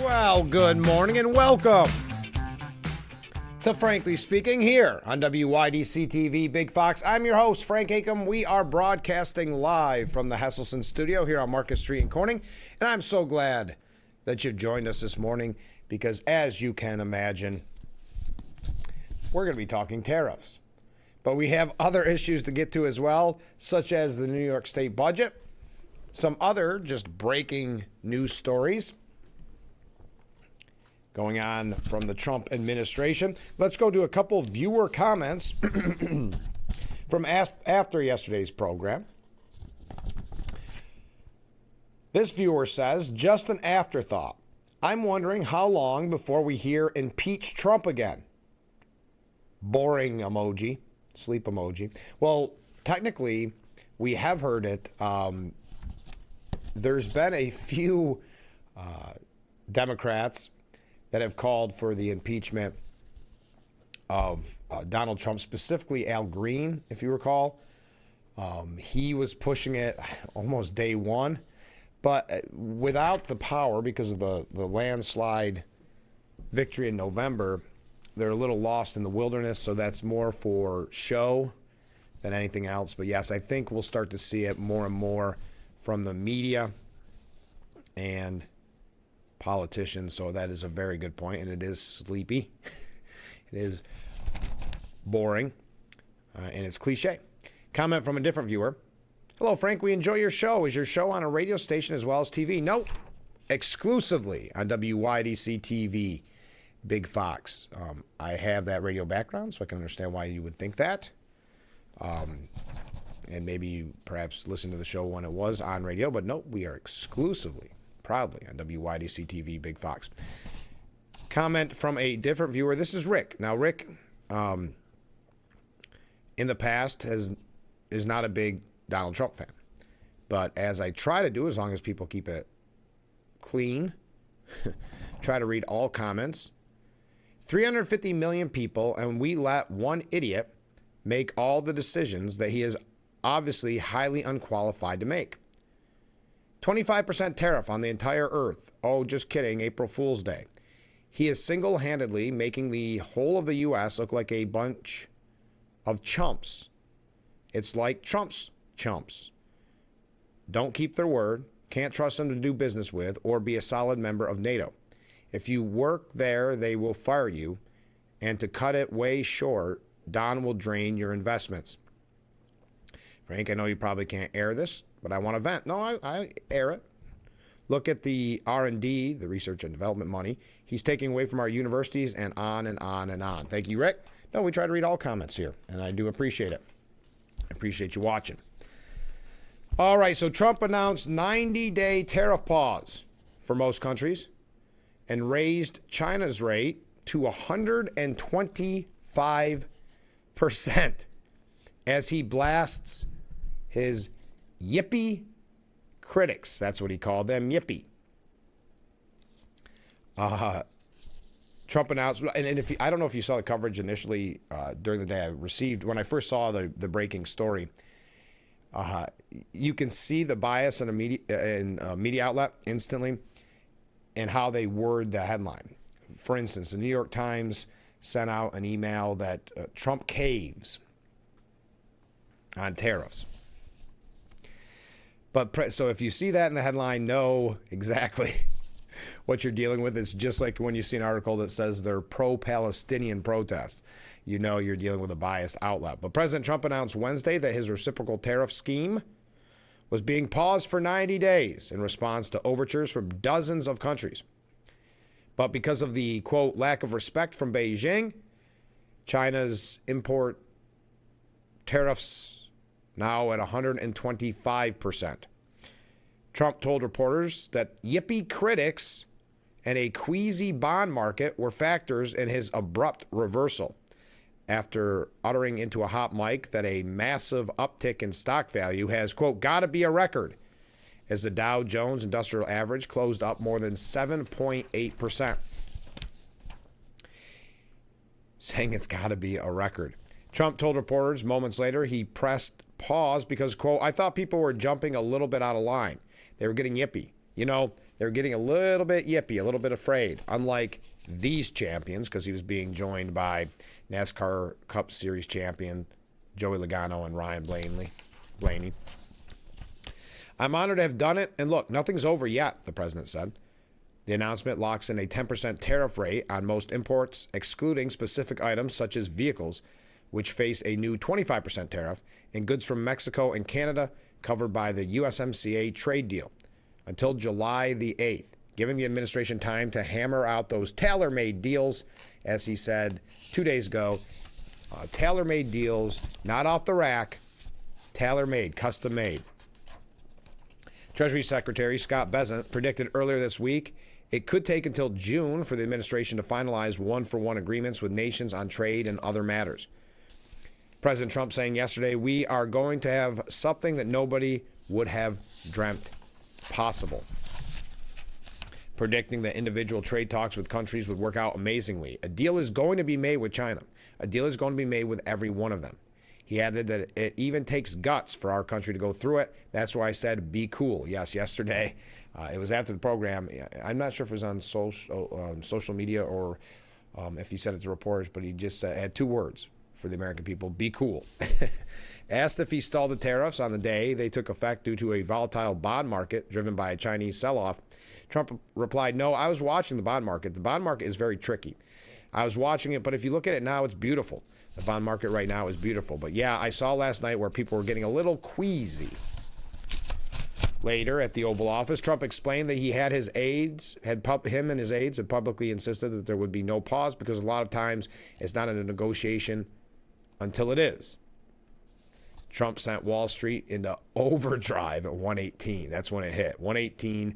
Well, good morning and welcome to Frankly Speaking here on WYDC TV Big Fox. I'm your host, Frank Acom. We are broadcasting live from the Hesselson studio here on Market Street in Corning, and I'm so glad that you've joined us this morning because, as you can imagine, we're going to be talking tariffs. But we have other issues to get to as well, such as the New York State budget, some other just breaking news stories going on from the Trump administration. Let's go to a couple viewer comments from after yesterday's program. This viewer says, just an afterthought. I'm wondering how long before we hear impeach Trump again. Boring emoji, sleep emoji. Well, technically, we have heard it. There's been a few Democrats that have called for the impeachment of Donald Trump, specifically Al Green, if you recall. He was pushing it almost day one, but without the power because of the landslide victory in November, they're a little lost in the wilderness, so that's more for show than anything else. But yes, I think we'll start to see it more and more from the media and politicians, so that is a very good point, and it is sleepy. It is boring, and it's cliche. Comment from a different viewer. Hello, Frank. We enjoy your show. Is your show on a radio station as well as TV? No, exclusively on WYDC TV, Big Fox. I have that radio background, so I can understand why you would think that. And maybe you perhaps listened to the show when it was on radio, but no, we are exclusively, proudly on WYDC TV Big Fox. Comment from a different viewer. This is Rick. Now, Rick, in the past, is not a big Donald Trump fan. But as I try to do, as long as people keep it clean, try to read all comments. 350 million people, and we let one idiot make all the decisions that he is obviously highly unqualified to make. 25% tariff on the entire earth. Oh, just kidding. April Fool's Day. He is single-handedly making the whole of the U.S. look like a bunch of chumps. It's like Trump's chumps. Don't keep their word, can't trust them to do business with, or be a solid member of NATO. If you work there, they will fire you. And to cut it way short, Don will drain your investments. Frank, I know you probably can't air this, but I want to vent. No, I air it. Look at the R&D, the research and development money he's taking away from our universities, and on and on and on. Thank you, Rick. No, we try to read all comments here, and I do appreciate it. I appreciate you watching. All right, so Trump announced 90-day tariff pause for most countries and raised China's rate to 125% as he blasts his yippee critics. That's what he called them, yippee. Trump announced, and if I don't know if you saw the coverage initially during the day I received, when I first saw the breaking story, you can see the bias in a media outlet instantly and how they word the headline. For instance, the New York Times sent out an email that Trump caves on tariffs. But so if you see that in the headline, know exactly what you're dealing with. It's just like when you see an article that says they're pro-Palestinian protests. You know you're dealing with a biased outlet. But President Trump announced Wednesday that his reciprocal tariff scheme was being paused for 90 days in response to overtures from dozens of countries. But because of the, quote, lack of respect from Beijing, China's import tariffs now at 125%. Trump told reporters that yippee critics and a queasy bond market were factors in his abrupt reversal. after uttering into a hot mic that a massive uptick in stock value has, quote, got to be a record, as the Dow Jones Industrial Average closed up more than 7.8%, saying it's got to be a record. Trump told reporters moments later he pressed pause because, quote, I thought people were jumping a little bit out of line. They were getting yippy. You know, they were getting a little bit yippy, a little bit afraid, unlike these champions, because he was being joined by NASCAR Cup Series champion Joey Logano and Ryan Blaney. I'm honored to have done it, and look, nothing's over yet, the president said. The announcement locks in a 10% tariff rate on most imports, excluding specific items such as vehicles, which face a new 25% tariff, and goods from Mexico and Canada covered by the USMCA trade deal until July the 8th, giving the administration time to hammer out those tailor-made deals, as he said 2 days ago. Tailor-made deals, not off the rack, tailor-made, custom-made. Treasury Secretary Scott Bessent predicted earlier this week it could take until June for the administration to finalize one-for-one agreements with nations on trade and other matters. President Trump saying yesterday, we are going to have something that nobody would have dreamt possible. Predicting that individual trade talks with countries would work out amazingly. A deal is going to be made with China. A deal is going to be made with every one of them. He added that it even takes guts for our country to go through it. That's why I said, be cool. Yes, yesterday, it was after the program. I'm not sure if it was on social media or if he said it to reporters, but he just had 2 words for the American people: be cool. Asked if he stalled the tariffs on the day they took effect due to a volatile bond market driven by a Chinese sell-off, Trump replied, no, I was watching the bond market. The bond market is very tricky. I was watching it, but if you look at it now, it's beautiful. The bond market right now is beautiful. But yeah, I saw last night where people were getting a little queasy. Later at the Oval Office, Trump explained that he had him and his aides had publicly insisted that there would be no pause because a lot of times it's not a negotiation until it is. Trump sent Wall Street into overdrive at 1:18. That's when it hit. 1:18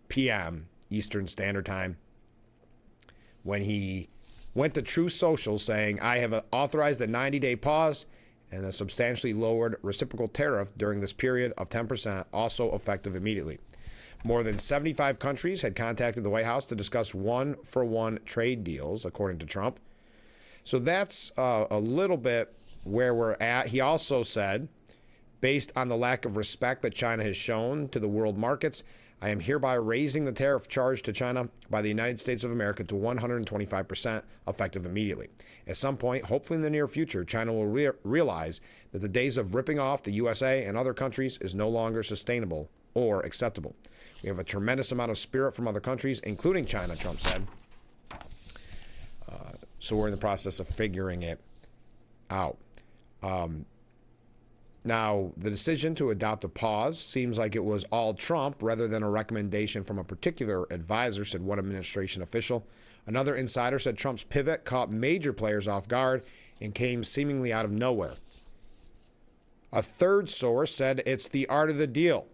p.m. Eastern Standard Time, when he went to Truth Social saying, I have authorized a 90-day pause and a substantially lowered reciprocal tariff during this period of 10%, also effective immediately. More than 75 countries had contacted the White House to discuss one-for-one trade deals, according to Trump. So that's a little bit where we're at. He also said, based on the lack of respect that China has shown to the world markets, I am hereby raising the tariff charge to China by the United States of America to 125%, effective immediately. At some point, hopefully in the near future, China will realize that the days of ripping off the USA and other countries is no longer sustainable or acceptable. We have a tremendous amount of spirit from other countries, including China, Trump said. So we're in the process of figuring it out. Now, the decision to adopt a pause seems like it was all Trump rather than a recommendation from a particular advisor, said one administration official. Another insider said Trump's pivot caught major players off guard and came seemingly out of nowhere. A third source said it's the art of the deal.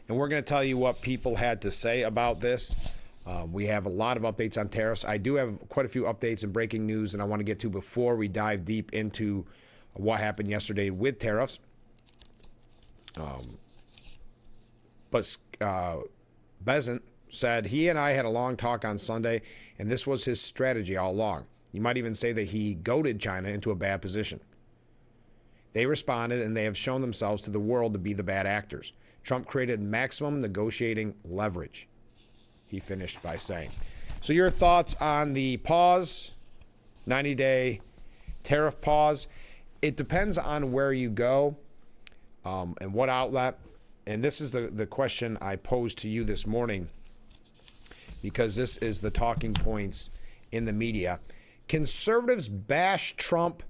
And we're going to tell you what people had to say about this. We have a lot of updates on tariffs. I do have quite a few updates and breaking news that I want to get to before we dive deep into what happened yesterday with tariffs. But Bessent said he and I had a long talk on Sunday, and this was his strategy all along. You might even say that he goaded China into a bad position. They responded, and they have shown themselves to the world to be the bad actors. Trump created maximum negotiating leverage, he finished by saying. So your thoughts on the pause, 90-day tariff pause? It depends on where you go and what outlet. And this is the question I posed to you this morning, because this is the talking points in the media. Conservatives bash Trump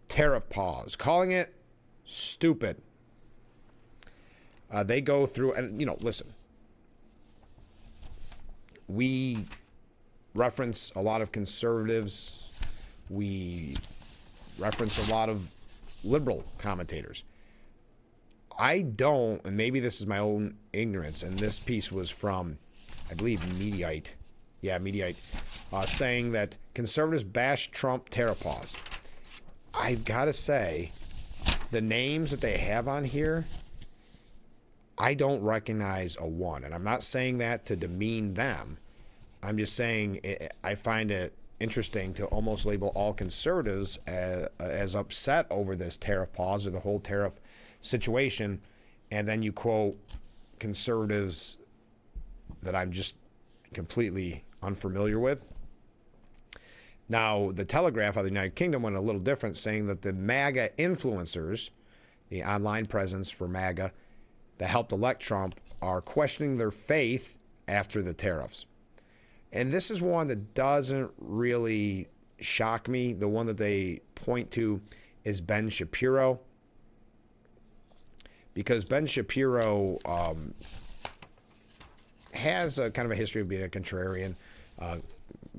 tariff pause, calling it stupid. They go through, and, listen, we reference a lot of conservatives. We reference a lot of liberal commentators. I don't, and maybe this is my own ignorance, and this piece was from, I believe, Mediaite Mediaite, saying that conservatives bash Trump tariff pause. I've got to say, the names that they have on here, I don't recognize a one. And I'm not saying that to demean them. I'm just saying I find it interesting to almost label all conservatives as upset over this tariff pause or the whole tariff situation. And then you quote conservatives that I'm just completely unfamiliar with. Now, the Telegraph of the United Kingdom went a little different, saying that the MAGA influencers, the online presence for MAGA that helped elect Trump, are questioning their faith after the tariffs. And this is one that doesn't really shock me. The one that they point to is Ben Shapiro, because Ben Shapiro has a kind of a history of being a contrarian,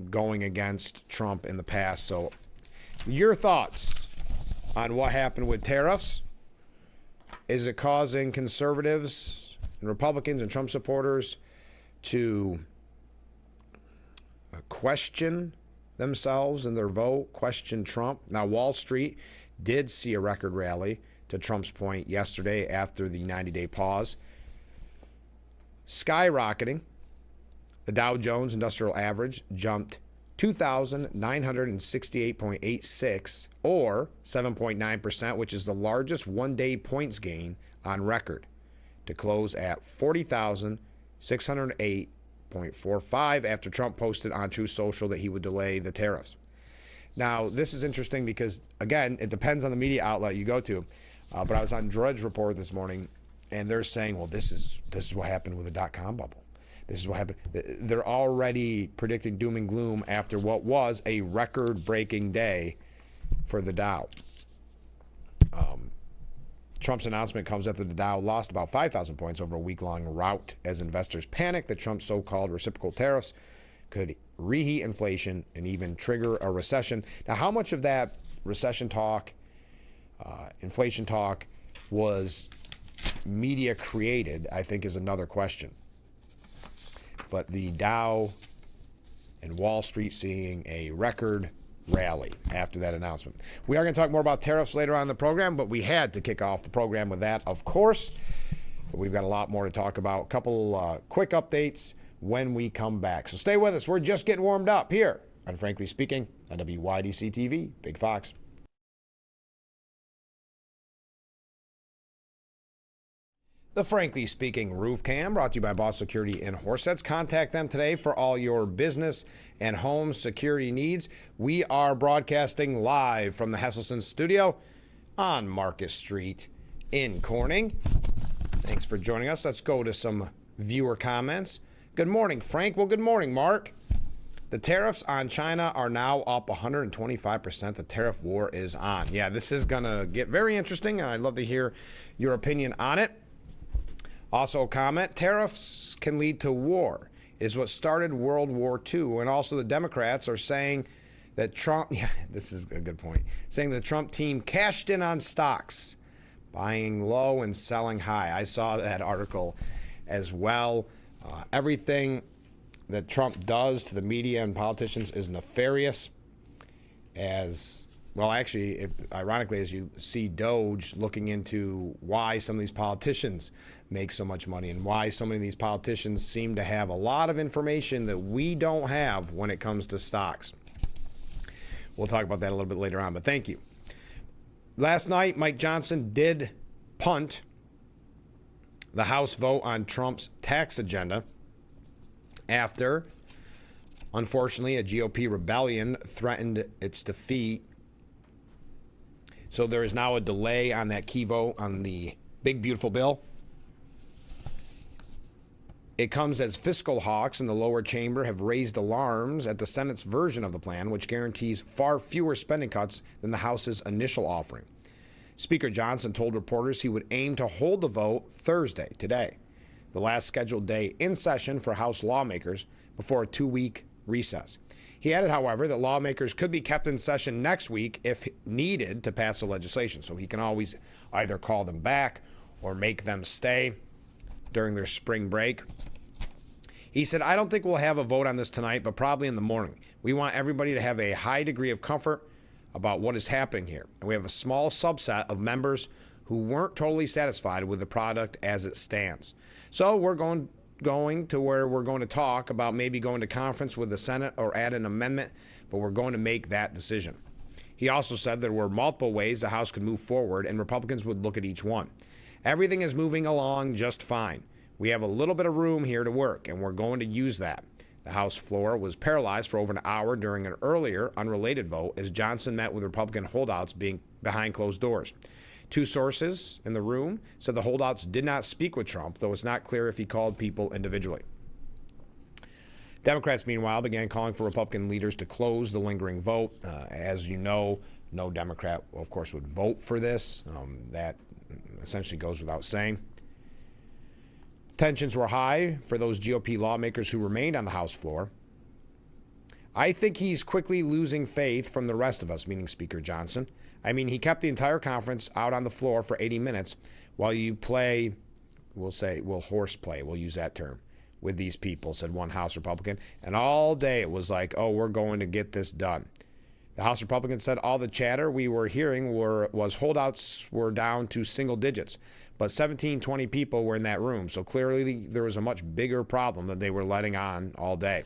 going against Trump in the past. So your thoughts on what happened with tariffs? Is it causing conservatives and Republicans and Trump supporters to question themselves and their vote, question Trump? Now, Wall Street did see a record rally, to Trump's point, yesterday after the 90-day pause, skyrocketing. The Dow Jones Industrial Average jumped 2,968.86, or 7.9%, which is the largest one-day points gain on record, to close at 40,608.45 after Trump posted on Truth Social that he would delay the tariffs. Now, this is interesting because, again, it depends on the media outlet you go to. But I was on Drudge Report this morning, and they're saying, well, this is what happened with the dot-com bubble. This is what happened. They're already predicting doom and gloom after what was a record-breaking day for the Dow. Trump's announcement comes after the Dow lost about 5,000 points over a week-long rout as investors panicked that Trump's so-called reciprocal tariffs could reheat inflation and even trigger a recession. Now, how much of that recession talk, inflation talk, was media created, I think, is another question. But the Dow and Wall Street seeing a record rally after that announcement. We are going to talk more about tariffs later on in the program, but we had to kick off the program with that, of course. But we've got a lot more to talk about. A couple quick updates when we come back. So stay with us. We're just getting warmed up here on Frankly Speaking on WYDC TV, Big Fox. The Frankly Speaking Roof Cam, brought to you by Boss Security in Horsets. Contact them today for all your business and home security needs. We are broadcasting live from the Hesselson studio on Market Street in Corning. Thanks for joining us. Let's go to some viewer comments. Good morning, Frank. Well, good morning, Mark. The tariffs on China are now up 125%. The tariff war is on. Yeah, this is going to get very interesting, and I'd love to hear your opinion on it. Also, comment, tariffs can lead to war, is what started World War II. And also the Democrats are saying that Trump, this is a good point, saying the Trump team cashed in on stocks, buying low and selling high. I saw that article as well. Everything that Trump does to the media and politicians is nefarious. Actually, ironically, as you see Doge looking into why some of these politicians make so much money and why so many of these politicians seem to have a lot of information that we don't have when it comes to stocks. We'll talk about that a little bit later on, but thank you. Last night, Mike Johnson did punt the House vote on Trump's tax agenda after, unfortunately, a GOP rebellion threatened its defeat. So there is now a delay on that key vote on the big, beautiful bill. It comes as fiscal hawks in the lower chamber have raised alarms at the Senate's version of the plan, which guarantees far fewer spending cuts than the House's initial offering. Speaker Johnson told reporters he would aim to hold the vote Thursday, today, the last scheduled day in session for House lawmakers before a 2-week recess. He added, however, that lawmakers could be kept in session next week if needed to pass the legislation, so he can always either call them back or make them stay during their spring break. He said, I don't think we'll have a vote on this tonight, but probably in the morning. We want everybody to have a high degree of comfort about what is happening here. And we have a small subset of members who weren't totally satisfied with the product as it stands. So we're going to where we're going to talk about maybe going to conference with the Senate or add an amendment, but we're going to make that decision. He also said there were multiple ways the House could move forward and Republicans would look at each one. Everything is moving along just fine. We have a little bit of room here to work, and we're going to use that. The House floor was paralyzed for over an hour during an earlier unrelated vote as Johnson met with Republican holdouts being behind closed doors. Two sources in the room said the holdouts did not speak with Trump, though it's not clear if he called people individually. Democrats, meanwhile, began calling for Republican leaders to close the lingering vote. As you know, no Democrat, of course, would vote for this. That essentially goes without saying. Tensions were high for those GOP lawmakers who remained on the House floor. I think he's quickly losing faith from the rest of us, meaning Speaker Johnson. I mean, he kept the entire conference out on the floor for 80 minutes while you play, we'll horseplay, we'll use that term, with these people, said one House Republican. And all day it was like, oh, we're going to get this done. The House Republican said all the chatter we were hearing was holdouts were down to single digits, but 17, 20 people were in that room. So clearly there was a much bigger problem that they were letting on all day.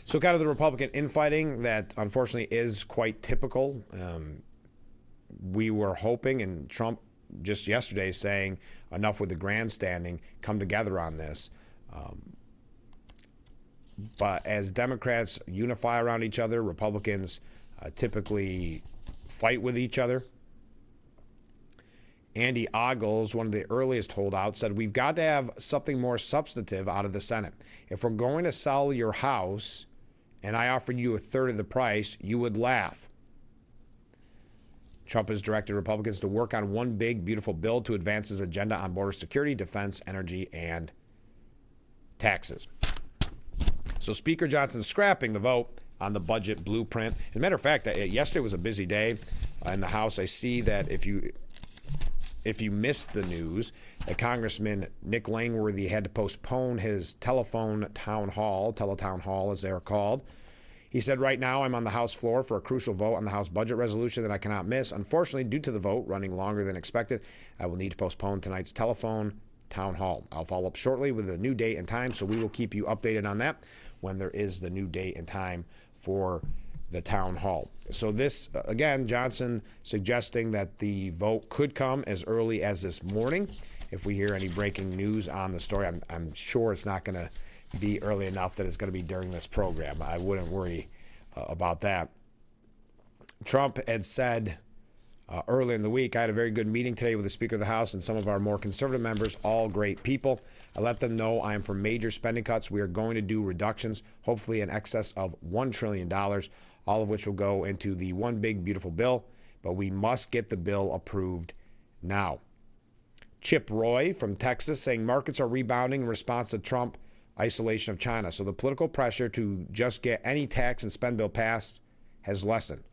So kind of the Republican infighting that unfortunately is quite typical. We were hoping, and Trump just yesterday saying enough with the grandstanding, come together on this. But as Democrats unify around each other, Republicans typically fight with each other. Andy Ogles, one of the earliest holdouts, said, we've got to have something more substantive out of the Senate. If we're going to sell your house and I offered you a third of the price, you would laugh. Trump has directed Republicans to work on one big, beautiful bill to advance his agenda on border security, defense, energy, and taxes. So Speaker Johnson scrapping the vote on the budget blueprint. As a matter of fact, yesterday was a busy day in the House. I see that if you missed the news, that Congressman Nick Langworthy had to postpone his teletown hall as they are called. He said, right now I'm on the House floor for a crucial vote on the House budget resolution that I cannot miss. Unfortunately, due to the vote running longer than expected, I will need to postpone tonight's telephone town hall. I'll follow up shortly with a new date and time, so we will keep you updated on that when there is the new date and time for the town hall. So this, again, Johnson suggesting that the vote could come as early as this morning. If we hear any breaking news on the story, I'm sure it's not going to be early enough that it's going to be during this program. I wouldn't worry about that. Trump had said earlier in the week, I had a very good meeting today with the Speaker of the House and some of our more conservative members, all great people. I let them know I am for major spending cuts. We are going to do reductions, hopefully in excess of $1 trillion, all of which will go into the one big, beautiful bill. But we must get the bill approved now. Chip Roy from Texas saying markets are rebounding in response to Trump isolation of China. So the political pressure to just get any tax and spend bill passed has lessened.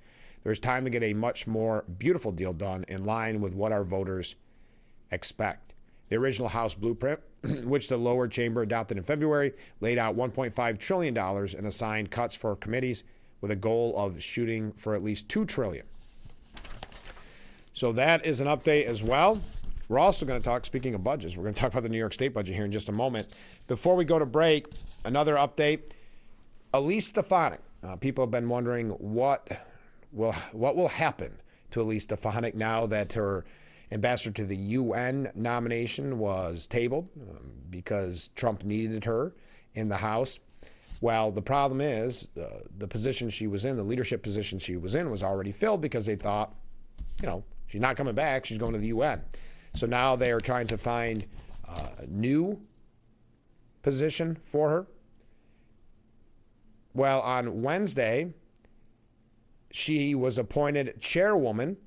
There's time to get a much more beautiful deal done in line with what our voters expect. The original House blueprint, which the lower chamber adopted in February, laid out $1.5 trillion in assigned cuts for committees with a goal of shooting for at least $2 trillion. So that is an update as well. We're also going to talk, speaking of budgets, we're going to talk about the New York State budget here in just a moment. Before we go to break, another update. Elise Stefanik. People have been wondering what will happen to Elise Stefanik now that her ambassador to the UN nomination was tabled because Trump needed her in the House. Well, the problem is the position she was in, the leadership position she was in, was already filled because they thought, she's not coming back, she's going to the UN. So now they are trying to find a new position for her. Well, on Wednesday, she was appointed chairwoman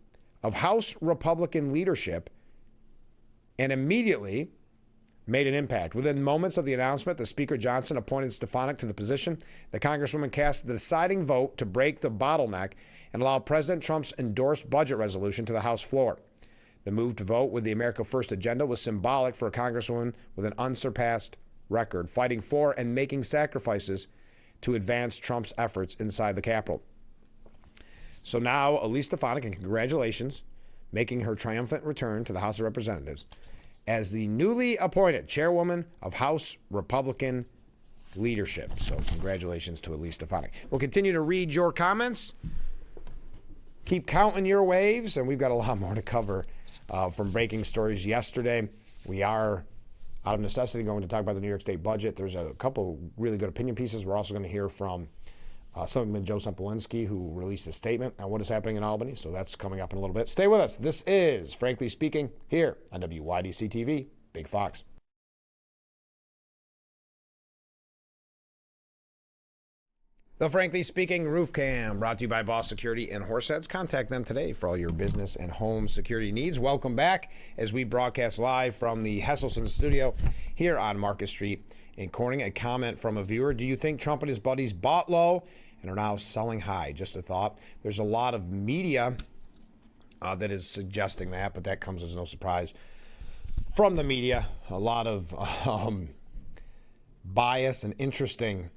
of House Republican leadership and immediately made an impact. Within moments of the announcement that Speaker Johnson appointed Stefanik to the position, the Congresswoman cast the deciding vote to break the bottleneck and allow President Trump's endorsed budget resolution to the House floor. The move to vote with the America First agenda was symbolic for a Congresswoman with an unsurpassed record, fighting for and making sacrifices to advance Trump's efforts inside the Capitol. So now Elise Stefanik, and congratulations, making her triumphant return to the House of Representatives as the newly appointed chairwoman of House Republican leadership. So congratulations to Elise Stefanik. We'll continue to read your comments. Keep counting your waves, and we've got a lot more to cover from breaking stories yesterday. We are, out of necessity, going to talk about the New York State budget. There's a couple really good opinion pieces. We're also going to hear from Senator Joe Sempolinski, who released a statement on what is happening in Albany. So that's coming up in a little bit. Stay with us. This is Frankly Speaking here on WYDC TV, Big Fox. The Frankly Speaking Roof Cam, brought to you by Boss Security and Horseheads. Contact them today for all your business and home security needs. Welcome back as we broadcast live from the Hesselson studio here on Market Street in Corning. A comment from a viewer: do you think Trump and his buddies bought low and are now selling high? Just a thought. There's a lot of media that is suggesting that, but that comes as no surprise from the media. A lot of bias and interesting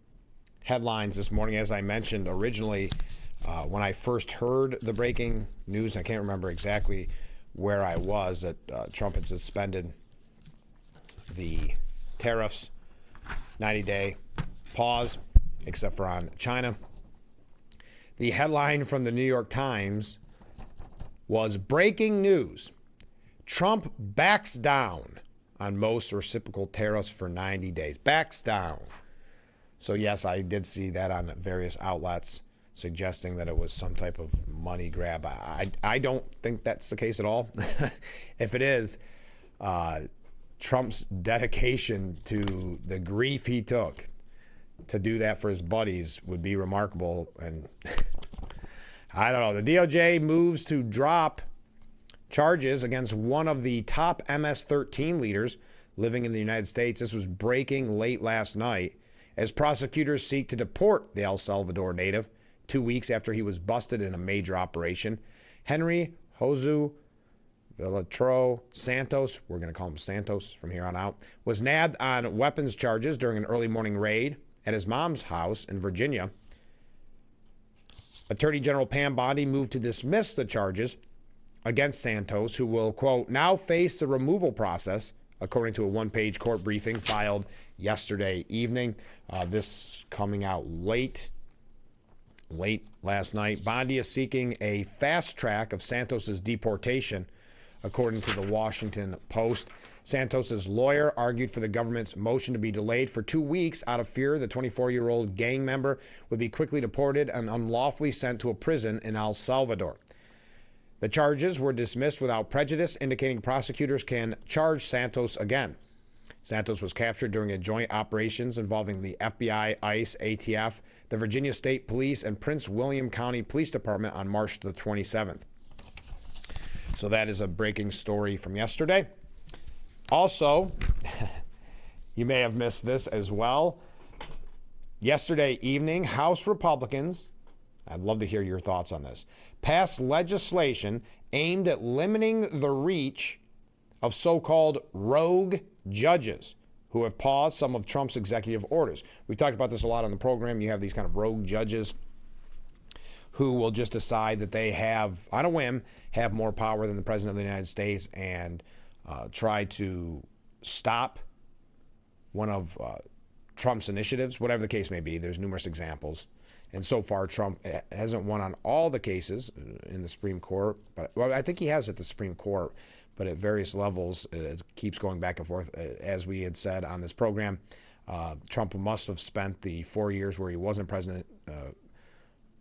headlines this morning. As I mentioned originally, when I first heard the breaking news, I can't remember exactly where I was, that Trump had suspended the tariffs, 90-day pause, except for on China. The headline from the New York Times was breaking news: Trump backs down on most reciprocal tariffs for 90 days. Backs down. So yes, I did see that on various outlets suggesting that it was some type of money grab. I don't think that's the case at all. If it is, Trump's dedication to the grief he took to do that for his buddies would be remarkable. And I don't know. The DOJ moves to drop charges against one of the top MS-13 leaders living in the United States. This was breaking late last night as prosecutors seek to deport the El Salvador native 2 weeks after he was busted in a major operation. Henry Josu Villatoro Santos, we're going to call him Santos from here on out, was nabbed on weapons charges during an early morning raid at his mom's house in Virginia. Attorney General Pam Bondi moved to dismiss the charges against Santos, who will, quote, now face the removal process, according to a one-page court briefing filed yesterday evening. This coming out late last night. Bondi is seeking a fast track of Santos's deportation, according to the Washington Post. Santos's lawyer argued for the government's motion to be delayed for 2 weeks out of fear the 24-year-old gang member would be quickly deported and unlawfully sent to a prison in El Salvador. The charges were dismissed without prejudice, indicating prosecutors can charge Santos again. Santos was captured during a joint operations involving the FBI, ICE, ATF, the Virginia State Police, and Prince William County Police Department on March the 27th. So that is a breaking story from yesterday. Also, you may have missed this as well. Yesterday evening, House Republicans, I'd love to hear your thoughts on this, passed legislation aimed at limiting the reach of so-called rogue judges who have paused some of Trump's executive orders. We've talked about this a lot on the program. You have these kind of rogue judges who will just decide that they have, on a whim, have more power than the President of the United States and try to stop one of Trump's initiatives, whatever the case may be. There's numerous examples. And so far, Trump hasn't won on all the cases in the Supreme Court. But, well, I think he has at the Supreme Court, but at various levels, it keeps going back and forth. As we had said on this program, Trump must have spent the 4 years where he wasn't president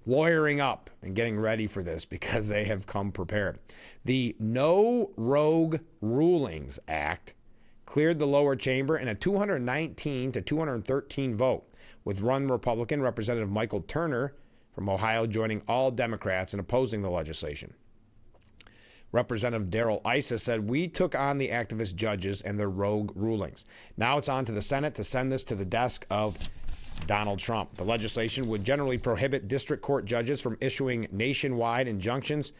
lawyering up and getting ready for this, because they have come prepared. The No Rogue Rulings Act cleared the lower chamber in a 219 to 213 vote, with run Republican Representative Michael Turner from Ohio joining all Democrats in opposing the legislation. Representative Darrell Issa said, we took on the activist judges and their rogue rulings. Now it's on to the Senate to send this to the desk of Donald Trump. The legislation would generally prohibit district court judges from issuing nationwide injunctions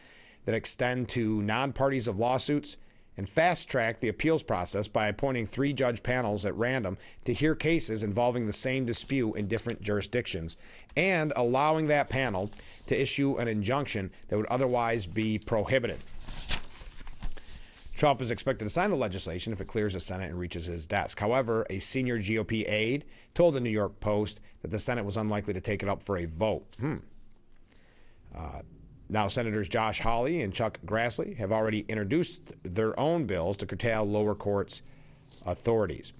that extend to non-parties of lawsuits and fast-track the appeals process by appointing 3-judge panels at random to hear cases involving the same dispute in different jurisdictions, and allowing that panel to issue an injunction that would otherwise be prohibited. Trump is expected to sign the legislation if it clears the Senate and reaches his desk. However, a senior GOP aide told the New York Post that the Senate was unlikely to take it up for a vote. Now, Senators Josh Hawley and Chuck Grassley have already introduced their own bills to curtail lower courts' authorities.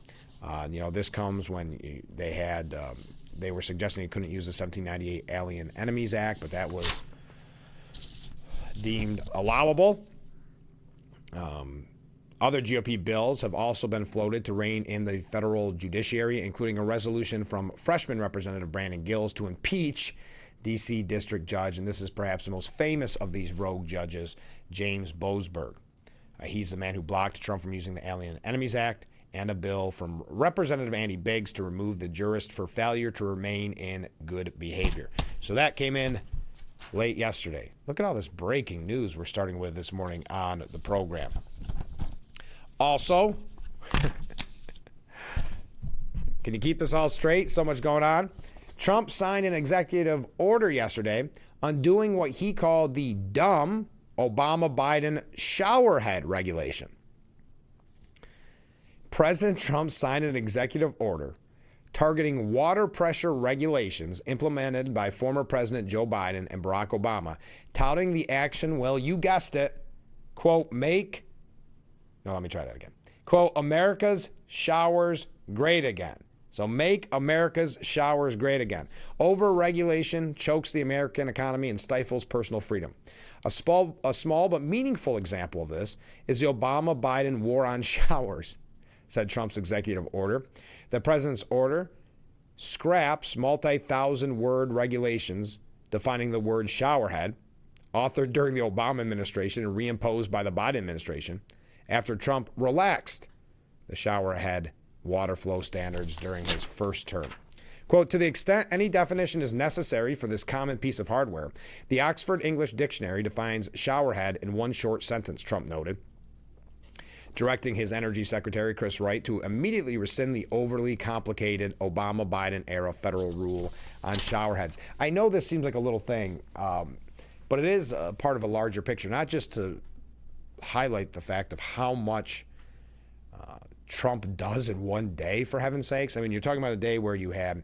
This comes when they were suggesting you couldn't use the 1798 Alien Enemies Act, but that was deemed allowable. Other GOP bills have also been floated to rein in the federal judiciary, including a resolution from freshman Representative Brandon Gills to impeach D.C. District Judge, and this is perhaps the most famous of these rogue judges, James Boasberg. He's the man who blocked Trump from using the Alien Enemies Act, and a bill from Representative Andy Biggs to remove the jurist for failure to remain in good behavior. So that came in late yesterday. Look at all this breaking news we're starting with this morning on the program. Also, can you keep this all straight? So much going on. Trump signed an executive order yesterday undoing what he called the dumb Obama-Biden showerhead regulation. President Trump signed an executive order targeting water pressure regulations implemented by former President Joe Biden and Barack Obama, touting the action, well, you guessed it, quote, quote, America's showers great again. So make America's showers great again. Over-regulation chokes the American economy and stifles personal freedom. A small but meaningful example of this is the Obama-Biden war on showers, said Trump's executive order. The president's order scraps multi-thousand-word regulations defining the word showerhead, authored during the Obama administration and reimposed by the Biden administration, after Trump relaxed the showerhead water flow standards during his first term. Quote, to the extent any definition is necessary for this common piece of hardware, the Oxford English Dictionary defines showerhead in one short sentence, Trump noted, directing his Energy Secretary, Chris Wright, to immediately rescind the overly complicated Obama-Biden-era federal rule on showerheads. I know this seems like a little thing, but it is a part of a larger picture, not just to highlight the fact of how much Trump does in one day, for heaven's sakes. I mean, you're talking about a day where you had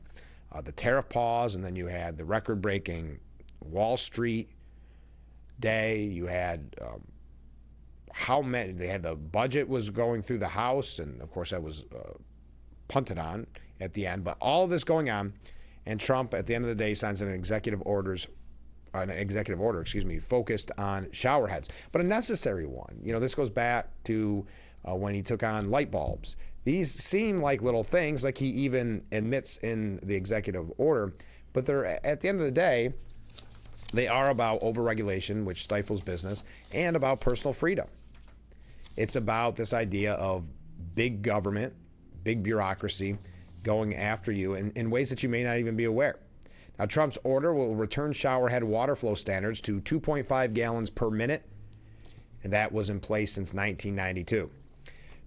the tariff pause, and then you had the record-breaking Wall Street day. You had they had the budget was going through the House, and of course that was punted on at the end. But all of this going on, and Trump at the end of the day signs an executive order, focused on showerheads, but a necessary one. This goes back to when he took on light bulbs. These seem like little things, like he even admits in the executive order, but they're, at the end of the day, they are about overregulation, which stifles business, and about personal freedom. It's about this idea of big government, big bureaucracy going after you in ways that you may not even be aware. Now, Trump's order will return showerhead water flow standards to 2.5 gallons per minute, and that was in place since 1992.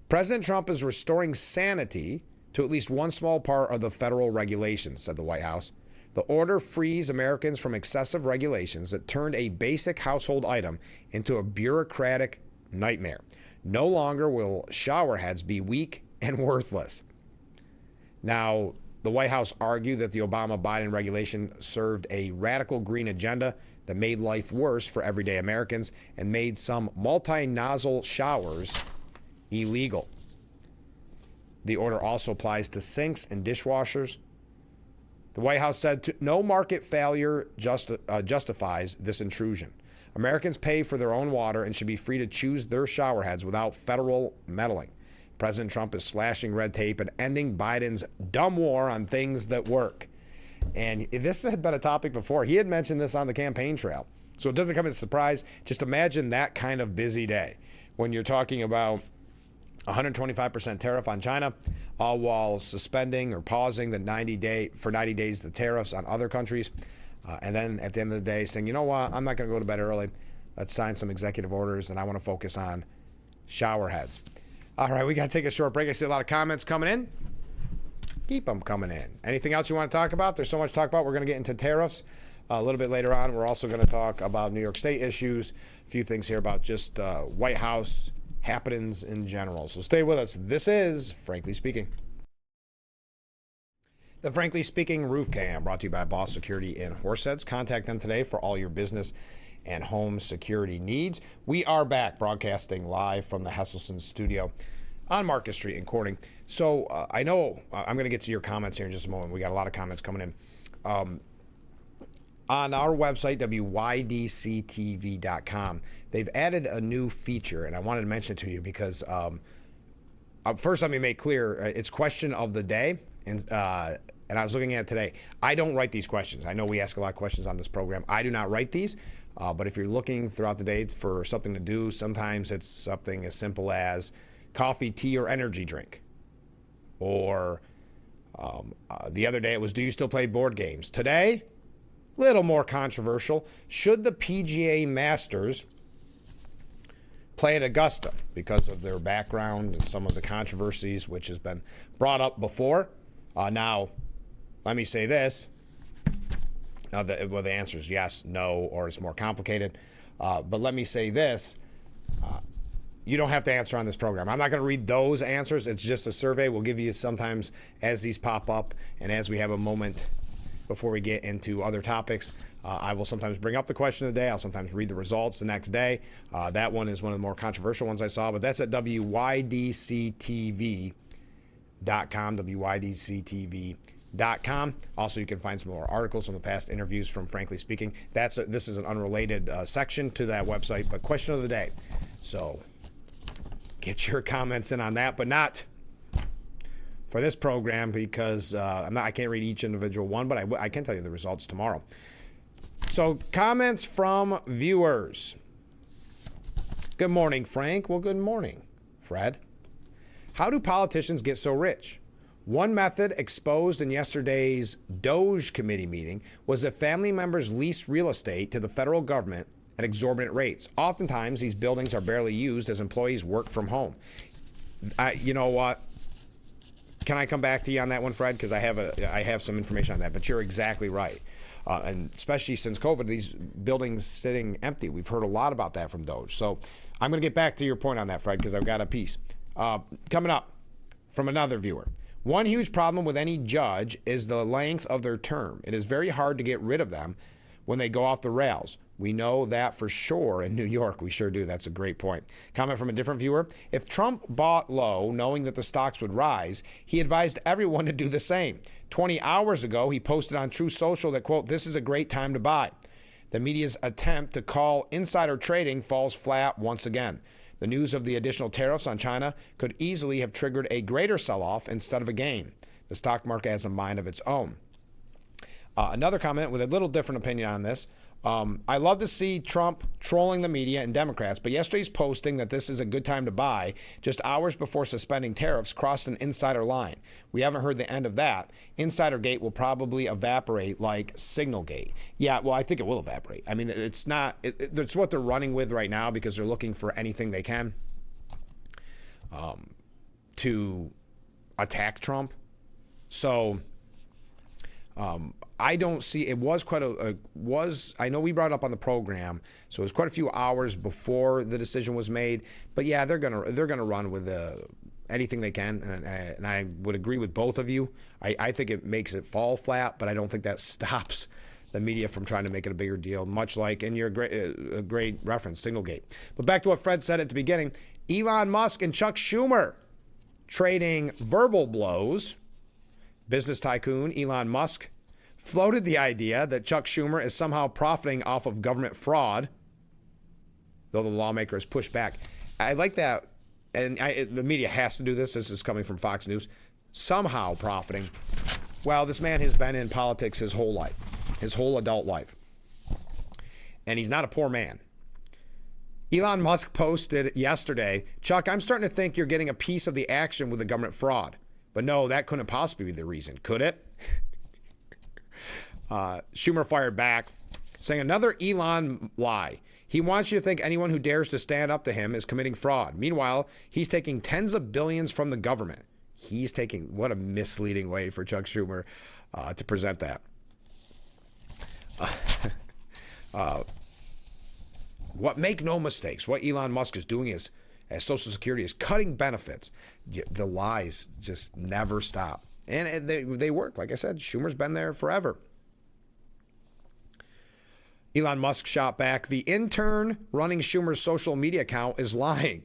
President Trump is restoring sanity to at least one small part of the federal regulations, said the White House. The order frees Americans from excessive regulations that turned a basic household item into a bureaucratic nightmare. No longer will showerheads be weak and worthless. Now, the White House argued that the Obama-Biden regulation served a radical green agenda that made life worse for everyday Americans and made some multi-nozzle showers illegal. The order also applies to sinks and dishwashers. The White House said no market failure justifies this intrusion. Americans pay for their own water and should be free to choose their showerheads without federal meddling. President Trump is slashing red tape and ending Biden's dumb war on things that work. And this had been a topic before. He had mentioned this on the campaign trail. So it doesn't come as a surprise. Just imagine that kind of busy day when you're talking about 125% tariff on China, all while suspending or pausing the 90 days the tariffs on other countries. And then at the end of the day saying, you know what, I'm not going to go to bed early. Let's sign some executive orders, and I want to focus on Shower heads. All right, we got to take a short break. I see a lot of comments coming in. Keep them coming in. Anything else you want to talk about? There's so much to talk about. We're going to get into tariffs a little bit later on. We're also going to talk about New York State issues, a few things here about just White House happenings in general. So stay with us. This is Frankly Speaking. The Frankly Speaking Roof Cam, brought to you by Boss Security in Horseheads. Contact them today for all your business and home security needs. We are back broadcasting live from the Hesselson studio on Market Street in Corning. So I know I'm going to get to your comments here in just a moment. We got a lot of comments coming in. On our website, wydctv.com, they've added a new feature, and I wanted to mention it to you because first let me make clear, it's question of the day, and I was looking at it today. I don't write these questions. I know we ask a lot of questions on this program. I do not write these, but if you're looking throughout the day for something to do, sometimes it's something as simple as coffee, tea, or energy drink. Or the other day it was, do you still play board games? Today, little more controversial. Should the PGA Masters play at Augusta because of their background and some of the controversies which has been brought up before? Now, let me say this. The answer is yes, no, or it's more complicated. But let me say this. You don't have to answer on this program. I'm not going to read those answers. It's just a survey. We'll give you sometimes as these pop up and as we have a moment before we get into other topics. I will sometimes bring up the question of the day. I'll sometimes read the results the next day. That one is one of the more controversial ones I saw, but that's at wydctv.com, wydctv.com. Also, you can find some more articles from the past interviews from Frankly Speaking. This is an unrelated section to that website, but question of the day. So get your comments in on that, but not for this program because I can't read each individual one, but I can tell you the results tomorrow. So comments from viewers. Good morning, Frank. Well, good morning, Fred. How do politicians get so rich? One method exposed in yesterday's Doge committee meeting was that family members lease real estate to the federal government at exorbitant rates. Oftentimes, these buildings are barely used as employees work from home. You know what? Can I come back to you on that one, Fred? Because I have some information on that. But you're exactly right. And especially since COVID, these buildings sitting empty. We've heard a lot about that from Doge. So I'm going to get back to your point on that, Fred, because I've got a piece. Coming up from another viewer. One huge problem with any judge is the length of their term. It is very hard to get rid of them when they go off the rails. We know that for sure in New York. We sure do. That's a great point. Comment from a different viewer. If Trump bought low, knowing that the stocks would rise, he advised everyone to do the same. 20 hours ago, he posted on Truth Social that, quote, this is a great time to buy. The media's attempt to call insider trading falls flat once again. The news of the additional tariffs on China could easily have triggered a greater sell-off instead of a gain. The stock market has a mind of its own. Another comment with a little different opinion on this. I love to see Trump trolling the media and Democrats, but yesterday's posting that this is a good time to buy just hours before suspending tariffs crossed an insider line. We haven't heard the end of that. Insidergate will probably evaporate like Signalgate. Yeah, well, I think it will evaporate. I mean, it's not. It's what they're running with right now because they're looking for anything they can to attack Trump. So I don't see, it was quite I know we brought it up on the program, so it was quite a few hours before the decision was made, but yeah, they're gonna run with anything they can, and I would agree with both of you. I think it makes it fall flat, but I don't think that stops the media from trying to make it a bigger deal, much like in your great reference, Signalgate. But back to what Fred said at the beginning, Elon Musk and Chuck Schumer trading verbal blows. Business tycoon Elon Musk floated the idea that Chuck Schumer is somehow profiting off of government fraud, though the lawmaker has pushed back. I like that, and the media has to do this. This is coming from Fox News. Somehow profiting. Well, this man has been in politics his whole life, his whole adult life, and he's not a poor man. Elon Musk posted yesterday, Chuck, I'm starting to think you're getting a piece of the action with the government fraud. But no, that couldn't possibly be the reason, could it? Schumer fired back, saying another Elon lie. He wants you to think anyone who dares to stand up to him is committing fraud. Meanwhile, he's taking tens of billions from the government. He's taking, what a misleading way for Chuck Schumer to present that. Make no mistakes, what Elon Musk is doing is, as Social Security is cutting benefits. The lies just never stop. And they work. Like I said, Schumer's been there forever. Elon Musk shot back, the intern running Schumer's social media account is lying.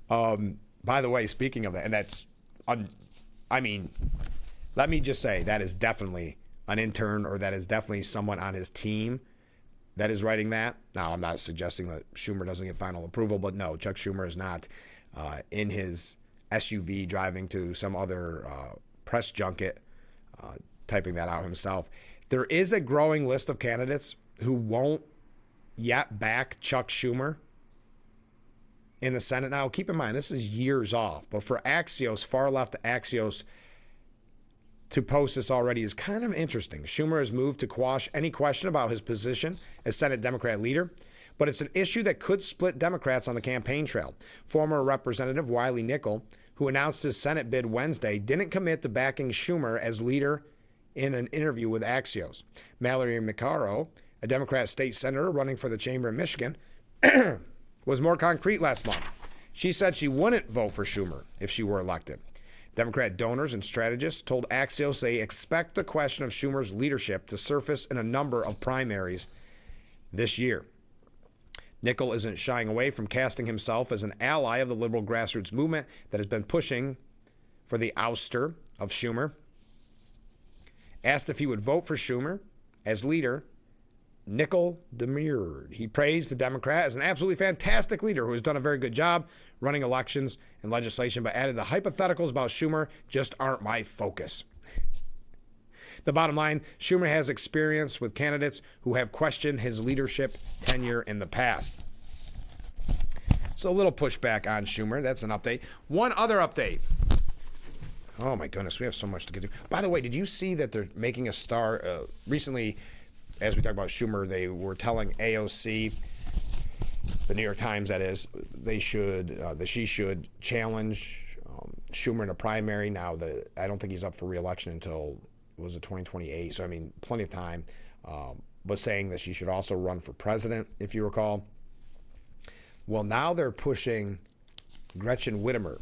By the way, speaking of that, and that's, let me just say that is definitely an intern, or that is definitely someone on his team that is writing that. Now, I'm not suggesting that Schumer doesn't get final approval, but no, Chuck Schumer is not in his SUV driving to some other press junket typing that out himself. There is a growing list of candidates who won't yet back Chuck Schumer in the Senate. Now, keep in mind, this is years off, but for Axios, far left Axios, to post this already is kind of interesting. Schumer has moved to quash any question about his position as Senate Democrat leader, but it's an issue that could split Democrats on the campaign trail. Former Representative Wiley Nickel, who announced his Senate bid Wednesday, didn't commit to backing Schumer as leader in an interview with Axios. Mallory Micaro, a Democrat state senator running for the chamber in Michigan, was more concrete last month. She said she wouldn't vote for Schumer if she were elected. Democrat donors and strategists told Axios they expect the question of Schumer's leadership to surface in a number of primaries this year. Nickel isn't shying away from casting himself as an ally of the liberal grassroots movement that has been pushing for the ouster of Schumer. Asked if he would vote for Schumer as leader, Nickel demurred. He praised the Democrat as an absolutely fantastic leader who has done a very good job running elections and legislation, but added the hypotheticals about Schumer just aren't my focus. The bottom line, Schumer has experience with candidates who have questioned his leadership tenure in the past. So a little pushback on Schumer. That's an update. One other update. Oh my goodness, we have so much to get to. By the way, did you see that they're making a star recently? As we talk about Schumer, they were telling AOC, the New York Times, that is, she should challenge Schumer in a primary. Now, I don't think he's up for re-election until, was it 2028? So, I mean, plenty of time. Was saying that she should also run for president, if you recall. Well, now they're pushing Gretchen Whitmer.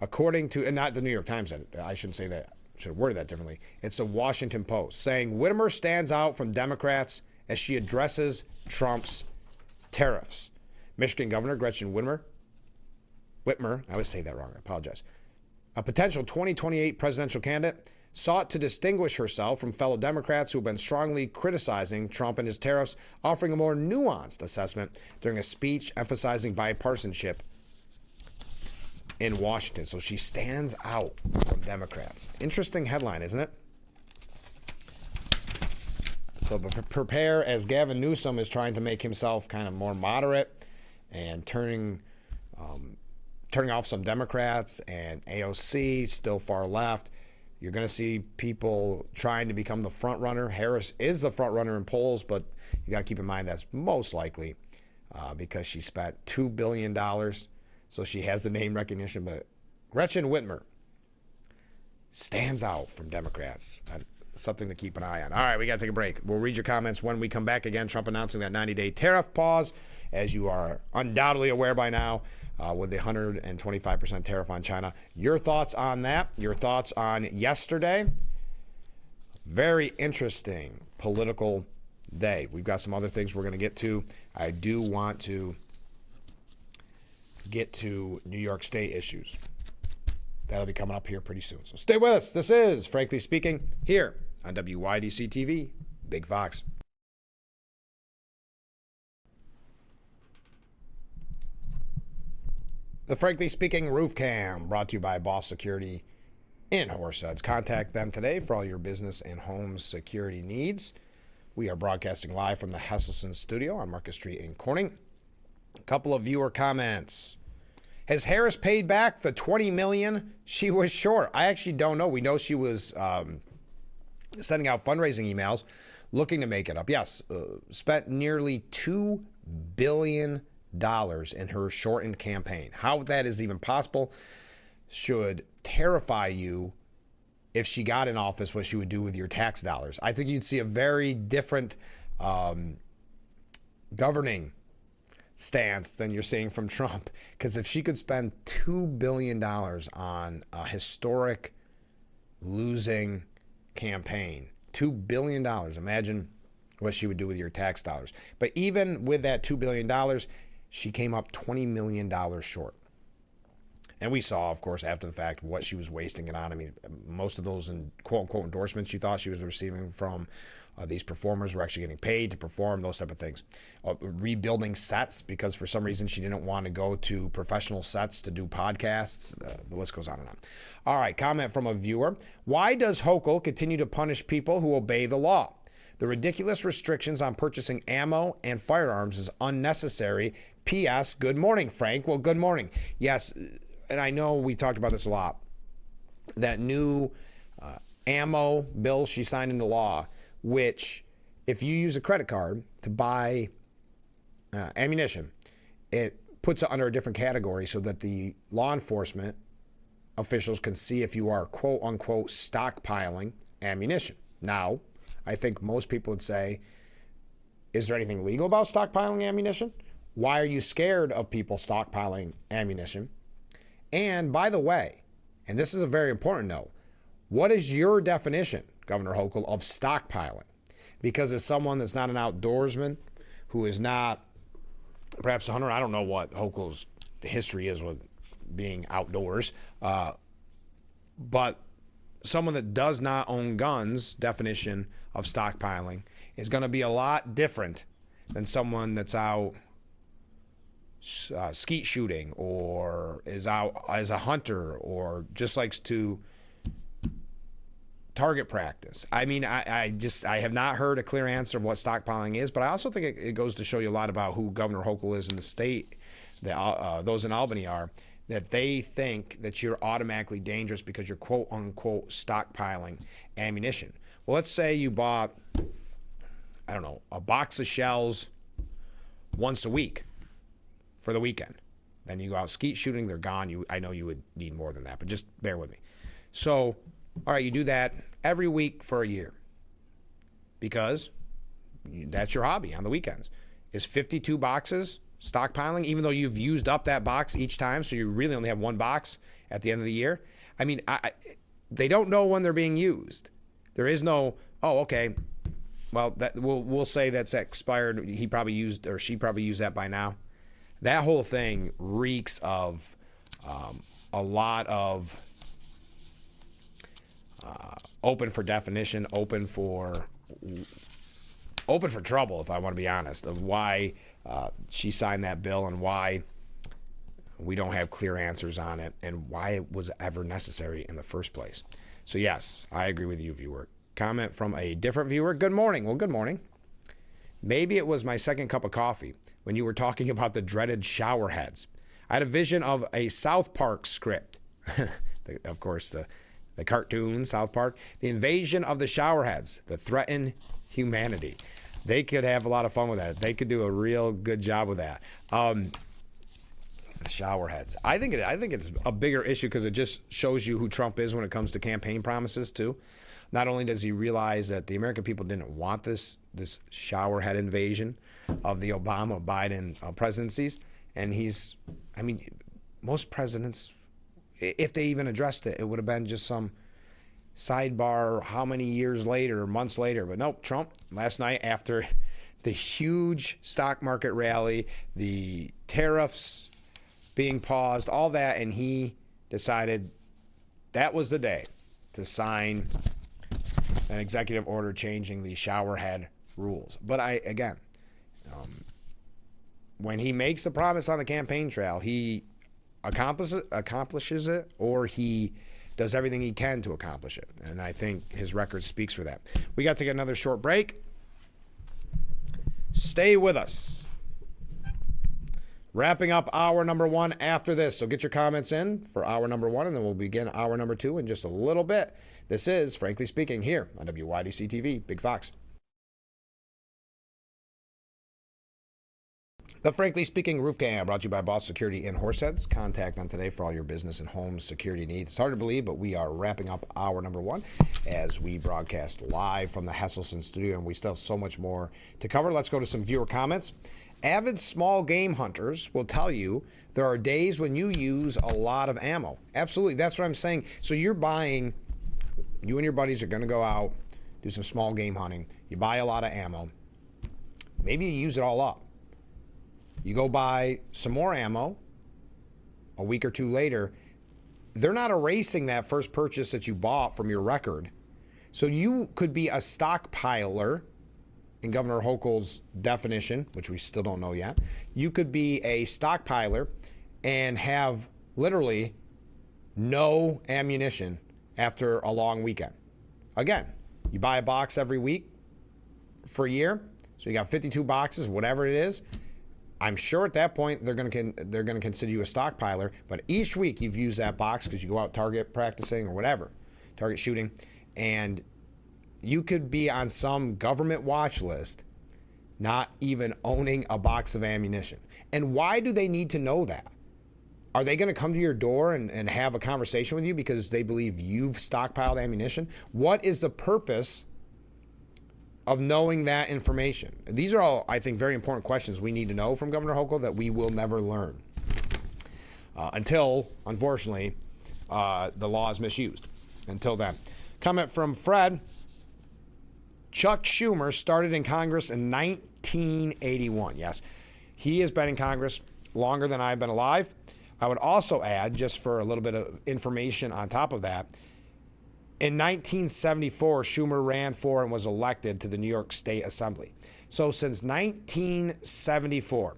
According to, and not the New York Times, I shouldn't say that. Should have worded that differently. It's the Washington Post saying Whitmer stands out from Democrats as she addresses Trump's tariffs. Michigan Governor Gretchen Whitmer, I always say that wrong, I apologize. A potential 2028 presidential candidate sought to distinguish herself from fellow Democrats who have been strongly criticizing Trump and his tariffs, offering a more nuanced assessment during a speech emphasizing bipartisanship in Washington. So she stands out from Democrats. Interesting headline, isn't it? So prepare, as Gavin Newsom is trying to make himself kind of more moderate and turning off some Democrats, and AOC still far left. You're going to see people trying to become the front runner. Harris is the front runner in polls, but you got to keep in mind that's most likely because she spent $2 billion. So she has the name recognition, but Gretchen Whitmer stands out from Democrats. Something to keep an eye on. All right, we got to take a break. We'll read your comments when we come back. Again, Trump announcing that 90-day tariff pause, as you are undoubtedly aware by now, with the 125% tariff on China. Your thoughts on that? Your thoughts on yesterday? Very interesting political day. We've got some other things we're going to get to. I do want to get to New York State issues. That'll be coming up here pretty soon. So stay with us. This is Frankly Speaking here on WYDC TV, Big Fox. The Frankly Speaking Roof Cam, brought to you by Boss Security in Horseheads. Contact them today for all your business and home security needs. We are broadcasting live from the Hesselson studio on Market Street in Corning. A couple of viewer comments. Has Harris paid back the $20 million she was short? I actually don't know. We know she was sending out fundraising emails, looking to make it up. Yes, spent nearly $2 billion in her shortened campaign. How that is even possible should terrify you. If she got in office, what she would do with your tax dollars. I think you'd see a very different governing stance than you're seeing from Trump. Because if she could spend $2 billion on a historic losing campaign, $2 billion, imagine what she would do with your tax dollars. But even with that $2 billion, she came up $20 million short. And we saw, of course, after the fact, what she was wasting it on. I mean, most of those quote-unquote endorsements she thought she was receiving from these performers were actually getting paid to perform, those type of things. Rebuilding sets because for some reason she didn't want to go to professional sets to do podcasts. The list goes on and on. All right, comment from a viewer. Why does Hochul continue to punish people who obey the law? The ridiculous restrictions on purchasing ammo and firearms is unnecessary. P.S. Good morning, Frank. Well, good morning. Yes, and I know we talked about this a lot, that new ammo bill she signed into law, which if you use a credit card to buy ammunition, it puts it under a different category so that the law enforcement officials can see if you are quote unquote stockpiling ammunition. Now, I think most people would say, is there anything legal about stockpiling ammunition? Why are you scared of people stockpiling ammunition? And by the way, and this is a very important note, what is your definition, Governor Hochul, of stockpiling? Because as someone that's not an outdoorsman, who is not perhaps a hunter, I don't know what Hochul's history is with being outdoors, but someone that does not own guns, definition of stockpiling is going to be a lot different than someone that's out skeet shooting or is out as a hunter or just likes to target practice. I mean, I have not heard a clear answer of what stockpiling is, but I also think it goes to show you a lot about who Governor Hochul is in the state, that those in Albany are, that they think that you're automatically dangerous because you're quote unquote stockpiling ammunition. Well, let's say you bought, I don't know, a box of shells once a week for the weekend. Then you go out skeet shooting, they're gone. I know you would need more than that, but just bear with me. So, all right, you do that every week for a year because that's your hobby on the weekends. Is 52 boxes stockpiling, even though you've used up that box each time, so you really only have one box at the end of the year? I mean, they don't know when they're being used. There is no, oh, okay, well, that we'll say that's expired. He probably used, or she probably used that by now. That whole thing reeks of a lot of open for definition, open for trouble, if I want to be honest, of why she signed that bill and why we don't have clear answers on it and why it was ever necessary in the first place. So yes, I agree with you, viewer. Comment from a different viewer. Good morning. Well, good morning. Maybe it was my second cup of coffee when you were talking about the dreaded shower heads. I had a vision of a South Park script. Of course, the cartoon South Park. The invasion of the shower heads that threaten humanity. They could have a lot of fun with that. They could do a real good job with that. Shower heads. I think it's a bigger issue because it just shows you who Trump is when it comes to campaign promises too. Not only does he realize that the American people didn't want this shower head invasion of the Obama-Biden presidencies, and most presidents, if they even addressed it, it would have been just some sidebar how many years later, months later. But nope, Trump, last night after the huge stock market rally, the tariffs being paused, all that, and he decided that was the day to sign an executive order changing the shower head rules. But when he makes a promise on the campaign trail, he accomplishes it, or he does everything he can to accomplish it. And I think his record speaks for that. We got to get another short break. Stay with us. Wrapping up hour number 1 after this. So get your comments in for hour number 1, and then we'll begin hour number 2 in just a little bit. This is Frankly Speaking here on WYDC TV, Big Fox. The Frankly Speaking Roof Cam brought to you by Boss Security in Horseheads. Contact them today for all your business and home security needs. It's hard to believe, but we are wrapping up hour number 1 as we broadcast live from the Hesselson studio, and we still have so much more to cover. Let's go to some viewer comments. Avid small game hunters will tell you there are days when you use a lot of ammo. Absolutely, that's what I'm saying. So you're buying, you and your buddies are going to go out, do some small game hunting. You buy a lot of ammo. Maybe you use it all up. You go buy some more ammo a week or two later. They're not erasing that first purchase that you bought from your record. So you could be a stockpiler in Governor Hochul's definition, which we still don't know yet. You could be a stockpiler and have literally no ammunition after a long weekend. Again, you buy a box every week for a year, so you got 52 boxes, whatever it is. I'm sure at that point they're going to consider you a stockpiler, but each week you've used that box because you go out target practicing or whatever, target shooting, and you could be on some government watch list not even owning a box of ammunition. And why do they need to know that? Are they going to come to your door and have a conversation with you because they believe you've stockpiled ammunition? What is the purpose of knowing that information? These are all, I think, very important questions we need to know from Governor Hochul that we will never learn until, unfortunately, the law is misused. Until then. Comment from Fred. Chuck Schumer started in Congress in 1981. Yes, he has been in Congress longer than I've been alive. I would also add, just for a little bit of information on top of that, in 1974, Schumer ran for and was elected to the New York State Assembly. So since 1974,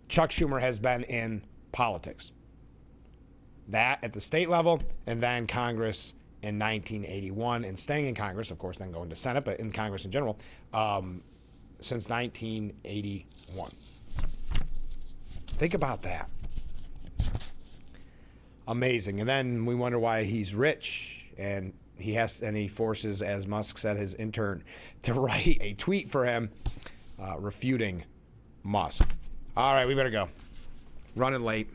Chuck Schumer has been in politics. That at the state level, and then Congress in 1981, and staying in Congress, of course, then going to Senate, but in Congress in general, since 1981. Think about that. Amazing. And then we wonder why he's rich, and he forces, as Musk said, his intern to write a tweet for him refuting Musk. All right, we better go. Running late.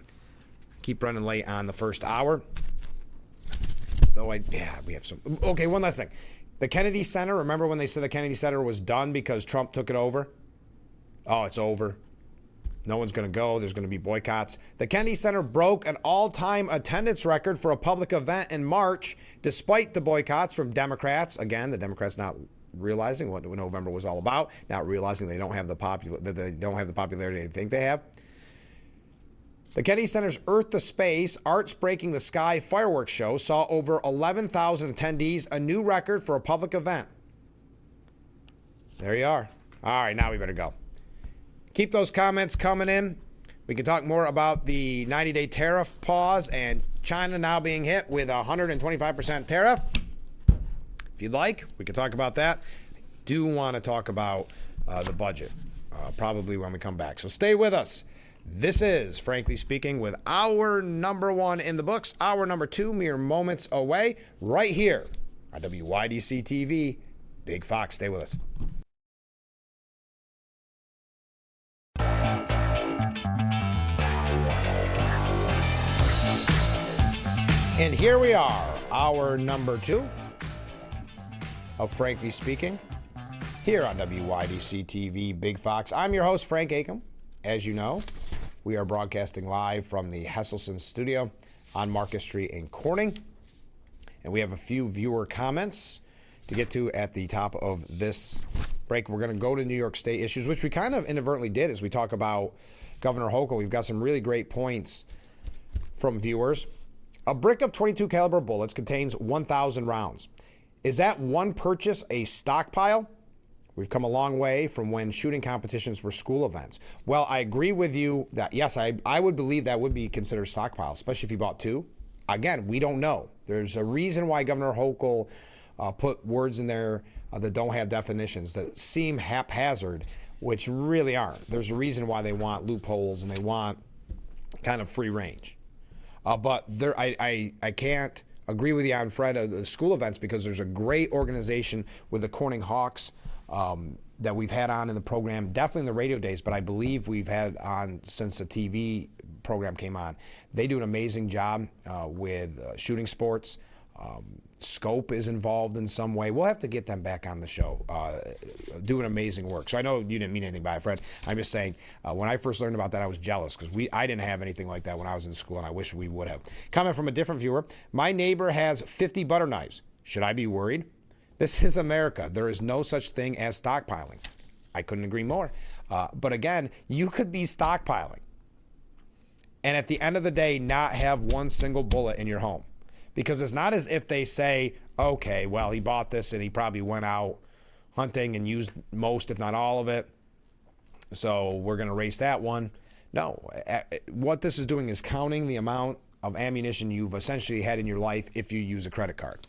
Keep running late on the first hour. Though we have some. Okay, one last thing. The Kennedy Center, remember when they said the Kennedy Center was done because Trump took it over? Oh, it's over. No one's going to go. There's going to be boycotts. The Kennedy Center broke an all-time attendance record for a public event in March, despite the boycotts from Democrats. Again, the Democrats not realizing what November was all about, not realizing they don't have the popularity they think they have. The Kennedy Center's Earth to Space Arts Breaking the Sky fireworks show saw over 11,000 attendees, a new record for a public event. There you are. All right, now we better go. Keep those comments coming in. We can talk more about the 90-day tariff pause and China now being hit with a 125% tariff. If you'd like, we can talk about that. I do want to talk about the budget, probably when we come back. So stay with us. This is Frankly Speaking with hour number 1 in the books. Hour number 2 mere moments away, right here on WYDC TV. Big Fox, stay with us. And here we are, hour number 2 of Frankly Speaking, here on WYDC TV, Big Fox. I'm your host, Frank Acom. As you know, we are broadcasting live from the Hesselson studio on Marcus Street in Corning. And we have a few viewer comments to get to at the top of this break. We're going to go to New York State issues, which we kind of inadvertently did as we talk about Governor Hochul. We've got some really great points from viewers. A brick of .22 caliber bullets contains 1,000 rounds. Is that one purchase a stockpile? We've come a long way from when shooting competitions were school events. Well, I agree with you that, yes, I would believe that would be considered stockpile, especially if you bought 2. Again, we don't know. There's a reason why Governor Hochul put words in there that don't have definitions, that seem haphazard, which really aren't. There's a reason why they want loopholes and they want kind of free range. But I can't agree with you on Fred the school events, because there's a great organization with the Corning Hawks that we've had on in the program, definitely in the radio days, but I believe we've had on since the TV program came on. They do an amazing job with shooting sports. Scope is involved in some way. We'll have to get them back on the show, doing amazing work. So I know you didn't mean anything by it, Fred. I'm just saying, when I first learned about that, I was jealous because I didn't have anything like that when I was in school, and I wish we would have. Comment from a different viewer. My neighbor has 50 butter knives. Should I be worried? This is America. There is no such thing as stockpiling. I couldn't agree more. But again, you could be stockpiling and at the end of the day not have one single bullet in your home. Because it's not as if they say, okay, well, he bought this and he probably went out hunting and used most, if not all of it, so we're going to erase that one. No, what this is doing is counting the amount of ammunition you've essentially had in your life if you use a credit card.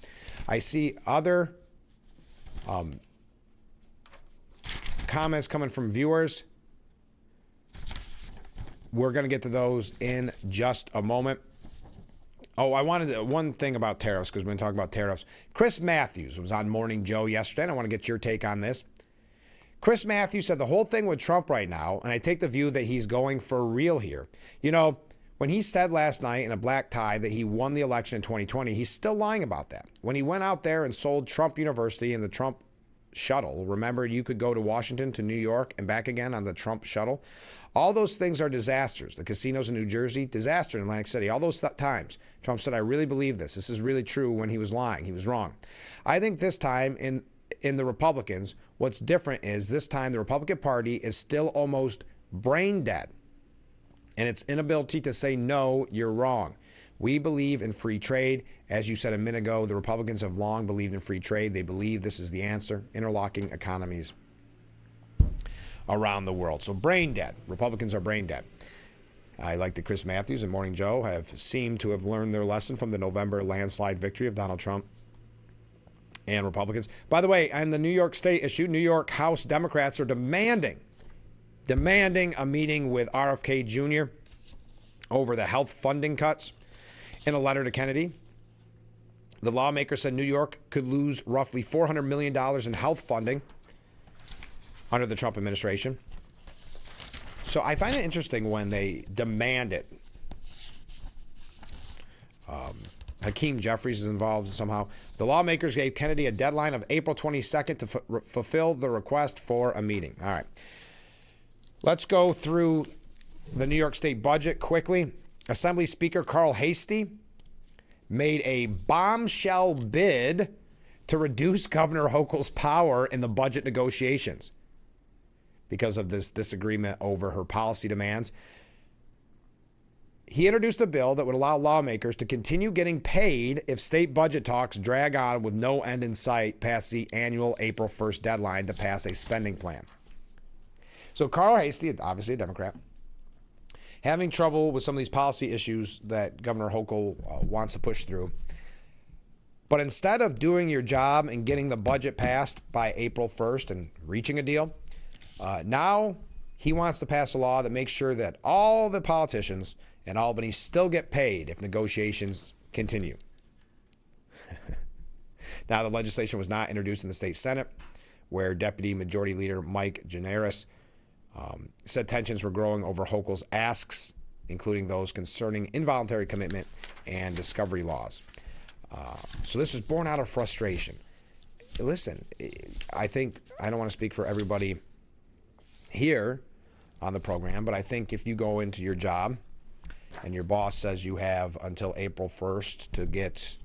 I see other comments coming from viewers. We're going to get to those in just a moment. Oh, I wanted one thing about tariffs, because we're going to talk about tariffs. Chris Matthews was on Morning Joe yesterday, and I want to get your take on this. Chris Matthews said the whole thing with Trump right now, and I take the view that he's going for real here. You know, when he said last night in a black tie that he won the election in 2020, he's still lying about that. When he went out there and sold Trump University and the Trump shuttle, remember you could go to Washington to New York and back again on the Trump shuttle. All those things are disasters. The casinos in New Jersey, disaster in Atlantic City. All those times, Trump said, I really believe this. This is really true, when he was lying. He was wrong. I think this time in the Republicans, what's different is this time the Republican Party is still almost brain dead in its inability to say, no, you're wrong. We believe in free trade. As you said a minute ago, the Republicans have long believed in free trade. They believe this is the answer. Interlocking economies around the world. So brain dead. Republicans are brain dead. I like that Chris Matthews and Morning Joe have seemed to have learned their lesson from the November landslide victory of Donald Trump and Republicans. By the way, on the New York State issue, New York House Democrats are demanding a meeting with RFK Jr. over the health funding cuts. In a letter to Kennedy, the lawmaker said New York could lose roughly $400 million in health funding under the Trump administration. So I find it interesting when they demand it. Hakeem Jeffries is involved somehow. The lawmakers gave Kennedy a deadline of April 22nd to fulfill the request for a meeting. All right. Let's go through the New York State budget quickly. Assembly Speaker Carl Heastie made a bombshell bid to reduce Governor Hochul's power in the budget negotiations because of this disagreement over her policy demands. He introduced a bill that would allow lawmakers to continue getting paid if state budget talks drag on with no end in sight past the annual April 1st deadline to pass a spending plan. So Carl Heastie, obviously a Democrat, having trouble with some of these policy issues that Governor Hochul wants to push through. But instead of doing your job and getting the budget passed by April 1st and reaching a deal, now he wants to pass a law that makes sure that all the politicians in Albany still get paid if negotiations continue. Now, the legislation was not introduced in the state Senate, where Deputy Majority Leader Mike Gianaris said tensions were growing over Hochul's asks, including those concerning involuntary commitment and discovery laws. So this was born out of frustration. Listen, I think, I don't want to speak for everybody here on the program, but I think if you go into your job and your boss says you have until April 1st to get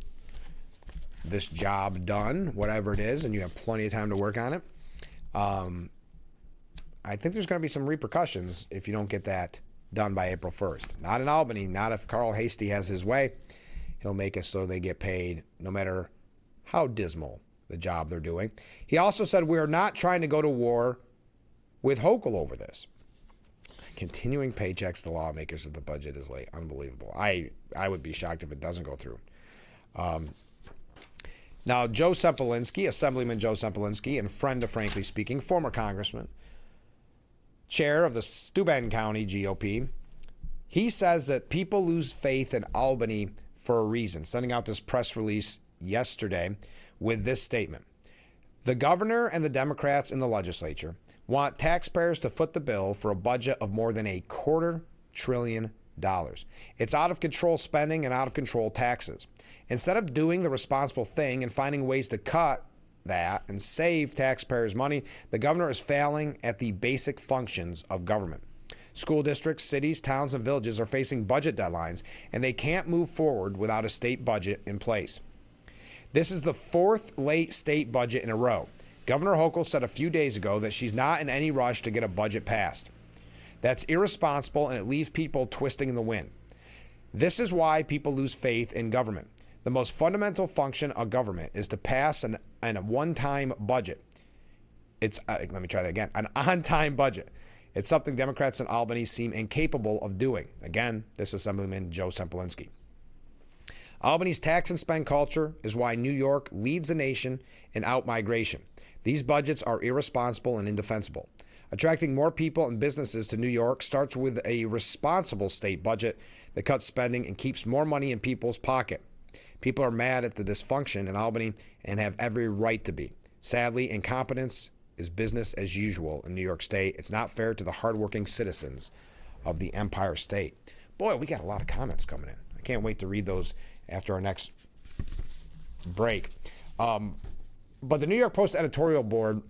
this job done, whatever it is, and you have plenty of time to work on it, I think there's going to be some repercussions if you don't get that done by April 1st. Not in Albany, not if Carl Heastie has his way. He'll make it so they get paid no matter how dismal the job they're doing. He also said, we are not trying to go to war with Hochul over this. Continuing paychecks to lawmakers if the budget is late. Unbelievable. I would be shocked if it doesn't go through. Now, Joe Sempolinski, Assemblyman Joe Sempolinski, and friend of Frankly Speaking, former congressman, chair of the Steuben County GOP, he says that people lose faith in Albany for a reason, sending out this press release yesterday with this statement. The governor and the Democrats in the legislature want taxpayers to foot the bill for a budget of more than $250 billion. It's out of control spending and out of control taxes. Instead of doing the responsible thing and finding ways to cut that and save taxpayers' money, the governor is failing at the basic functions of government. School districts, cities, towns, and villages are facing budget deadlines, and they can't move forward without a state budget in place. This is the fourth late state budget in a row. Governor Hochul said a few days ago that she's not in any rush to get a budget passed. That's irresponsible, and it leaves people twisting in the wind. This is why people lose faith in government. The most fundamental function of government is to pass a one-time budget. Let me try that again. An on-time budget. It's something Democrats in Albany seem incapable of doing. Again, this is Assemblyman Joe Sempolinski. Albany's tax and spend culture is why New York leads the nation in outmigration. These budgets are irresponsible and indefensible. Attracting more people and businesses to New York starts with a responsible state budget that cuts spending and keeps more money in people's pocket. People are mad at the dysfunction in Albany and have every right to be. Sadly, incompetence is business as usual in New York State. It's not fair to the hardworking citizens of the Empire State. Boy, we got a lot of comments coming in. I can't wait to read those after our next break. But the New York Post editorial board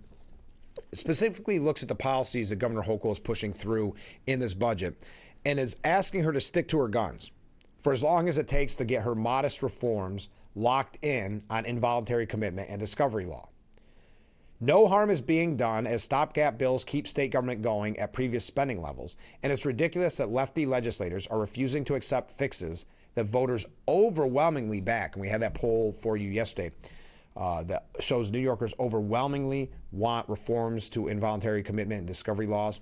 specifically looks at the policies that Governor Hochul is pushing through in this budget and is asking her to stick to her guns for as long as it takes to get her modest reforms locked in on involuntary commitment and discovery law. No harm is being done as stopgap bills keep state government going at previous spending levels, and it's ridiculous that lefty legislators are refusing to accept fixes that voters overwhelmingly back. And we had that poll for you yesterday that shows New Yorkers overwhelmingly want reforms to involuntary commitment and discovery laws.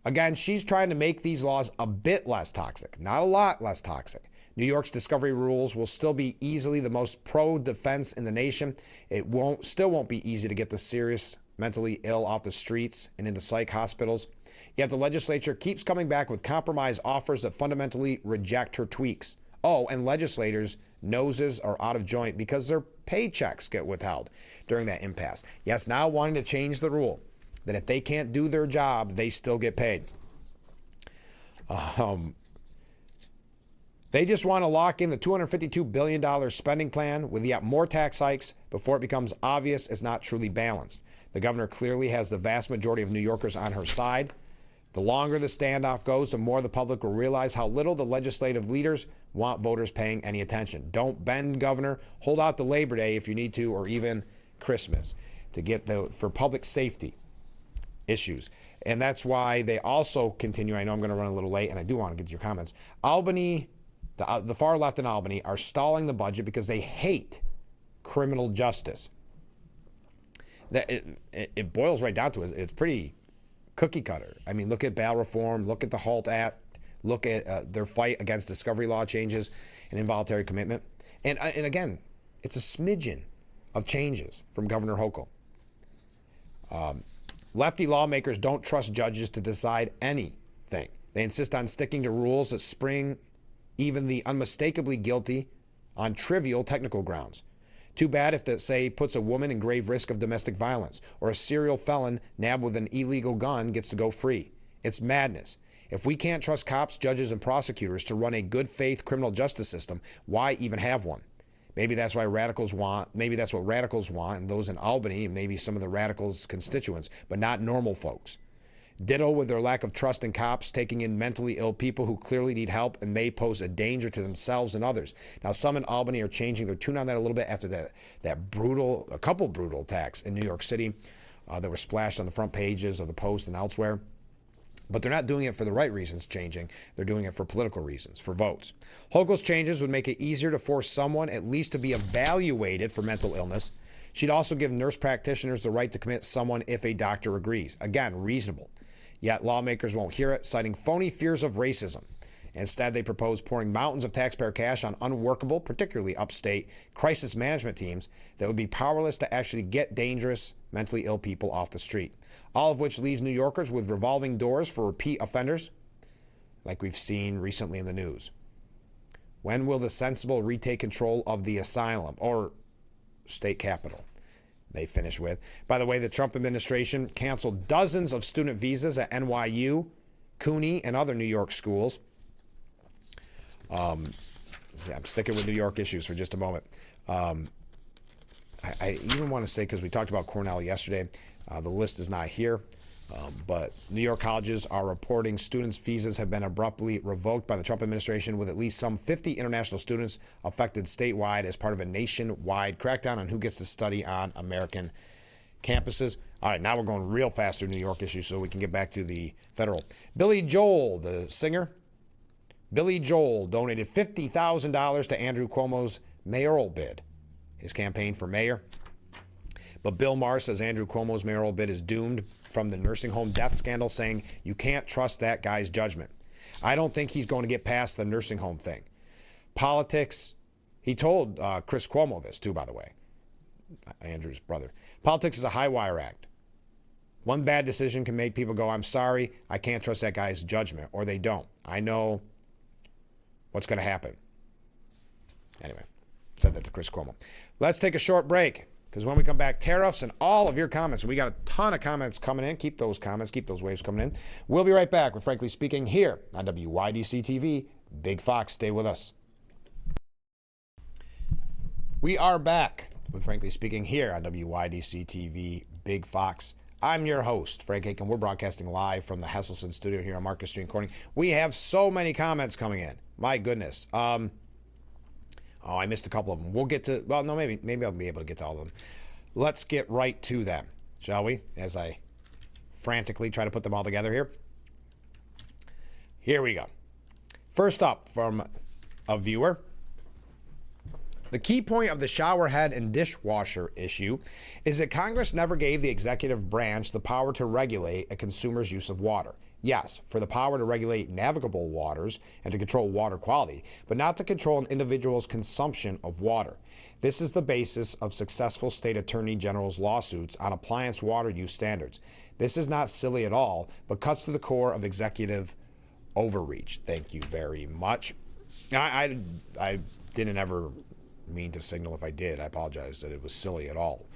Again, she's trying to make these laws a bit less toxic, not a lot less toxic. New York's discovery rules will still be easily the most pro-defense in the nation. It still won't be easy to get the serious mentally ill off the streets and into psych hospitals. Yet the legislature keeps coming back with compromise offers that fundamentally reject her tweaks. Oh, and legislators' noses are out of joint because their paychecks get withheld during that impasse. Yes, now wanting to change the rule that if they can't do their job, they still get paid. They just want to lock in the $252 billion spending plan with yet more tax hikes before it becomes obvious it's not truly balanced. The governor clearly has the vast majority of New Yorkers on her side. The longer the standoff goes, the more the public will realize how little the legislative leaders want voters paying any attention. Don't bend, Governor. Hold out to Labor Day if you need to, or even Christmas, to get for public safety issues. And that's why they also continue. I know I'm going to run a little late, and I do want to get to your comments. Albany, the far left in Albany, are stalling the budget because they hate criminal justice. It boils right down to it. It's pretty cookie cutter. I mean, look at bail reform, look at the HALT Act, look at their fight against discovery law changes and involuntary commitment. And again, it's a smidgen of changes from Governor Hochul. Lefty lawmakers don't trust judges to decide anything. They insist on sticking to rules that spring even the unmistakably guilty on trivial technical grounds. Too bad if that, say, puts a woman in grave risk of domestic violence, or a serial felon nabbed with an illegal gun gets to go free. It's madness. If we can't trust cops, judges, and prosecutors to run a good faith criminal justice system, why even have one? Maybe that's what radicals want, and those in Albany, and maybe some of the radicals' constituents, but not normal folks. Ditto with their lack of trust in cops taking in mentally ill people who clearly need help and may pose a danger to themselves and others. Now, some in Albany are changing their tune on that a little bit after a couple brutal attacks in New York City that were splashed on the front pages of the Post and elsewhere. But they're not doing it for the right reasons, changing. They're doing it for political reasons, for votes. Hochul's changes would make it easier to force someone at least to be evaluated for mental illness. She'd also give nurse practitioners the right to commit someone if a doctor agrees. Again, reasonable. Yet lawmakers won't hear it, citing phony fears of racism. Instead, they propose pouring mountains of taxpayer cash on unworkable, particularly upstate, crisis management teams that would be powerless to actually get dangerous, mentally ill people off the street. All of which leaves New Yorkers with revolving doors for repeat offenders, like we've seen recently in the news. When will the sensible retake control of the asylum or state capitol? They finish with. By the way, the Trump administration canceled dozens of student visas at NYU, CUNY, and other New York schools. I'm sticking with New York issues for just a moment. I even want to say, because we talked about Cornell yesterday, the list is not here, but New York colleges are reporting students' visas have been abruptly revoked by the Trump administration, with at least some 50 international students affected statewide as part of a nationwide crackdown on who gets to study on American campuses. All right, now we're going real fast through New York issues so we can get back to the federal. Billy Joel, the singer, Billy Joel donated $50,000 to Andrew Cuomo's mayoral bid, his campaign for mayor. But Bill Maher says Andrew Cuomo's mayoral bid is doomed from the nursing home death scandal, saying you can't trust that guy's judgment. I don't think he's going to get past the nursing home thing. Politics, he told Chris Cuomo this too, by the way, Andrew's brother. Politics is a high wire act. One bad decision can make people go, I'm sorry, I can't trust that guy's judgment, or they don't. I know what's going to happen. Anyway, said that to Chris Cuomo. Let's take a short break, because when we come back, tariffs and all of your comments. We got a ton of comments coming in. Keep those comments, keep those waves coming in. We'll be right back with Frankly Speaking here on WYDC TV. Big Fox, stay with us. We are back with Frankly Speaking here on WYDC TV. Big Fox. I'm your host, Frank Aiken. We're broadcasting live from the Hesselson studio here on Marcus Street in Corning. We have so many comments coming in. My goodness. I missed a couple of them. We'll get to, well, no, maybe I'll be able to get to all of them. Let's get right to them, shall we? As I frantically try to put them all together here. Here we go. First up from a viewer. The key point of the shower head and dishwasher issue is that Congress never gave the executive branch the power to regulate a consumer's use of water. Yes, for the power to regulate navigable waters and to control water quality, but not to control an individual's consumption of water. This is the basis of successful state attorney general's lawsuits on appliance water use standards. This is not silly at all, but cuts to the core of executive overreach. Thank you very much. I didn't ever mean to signal. If I did, I apologize that it was silly at all.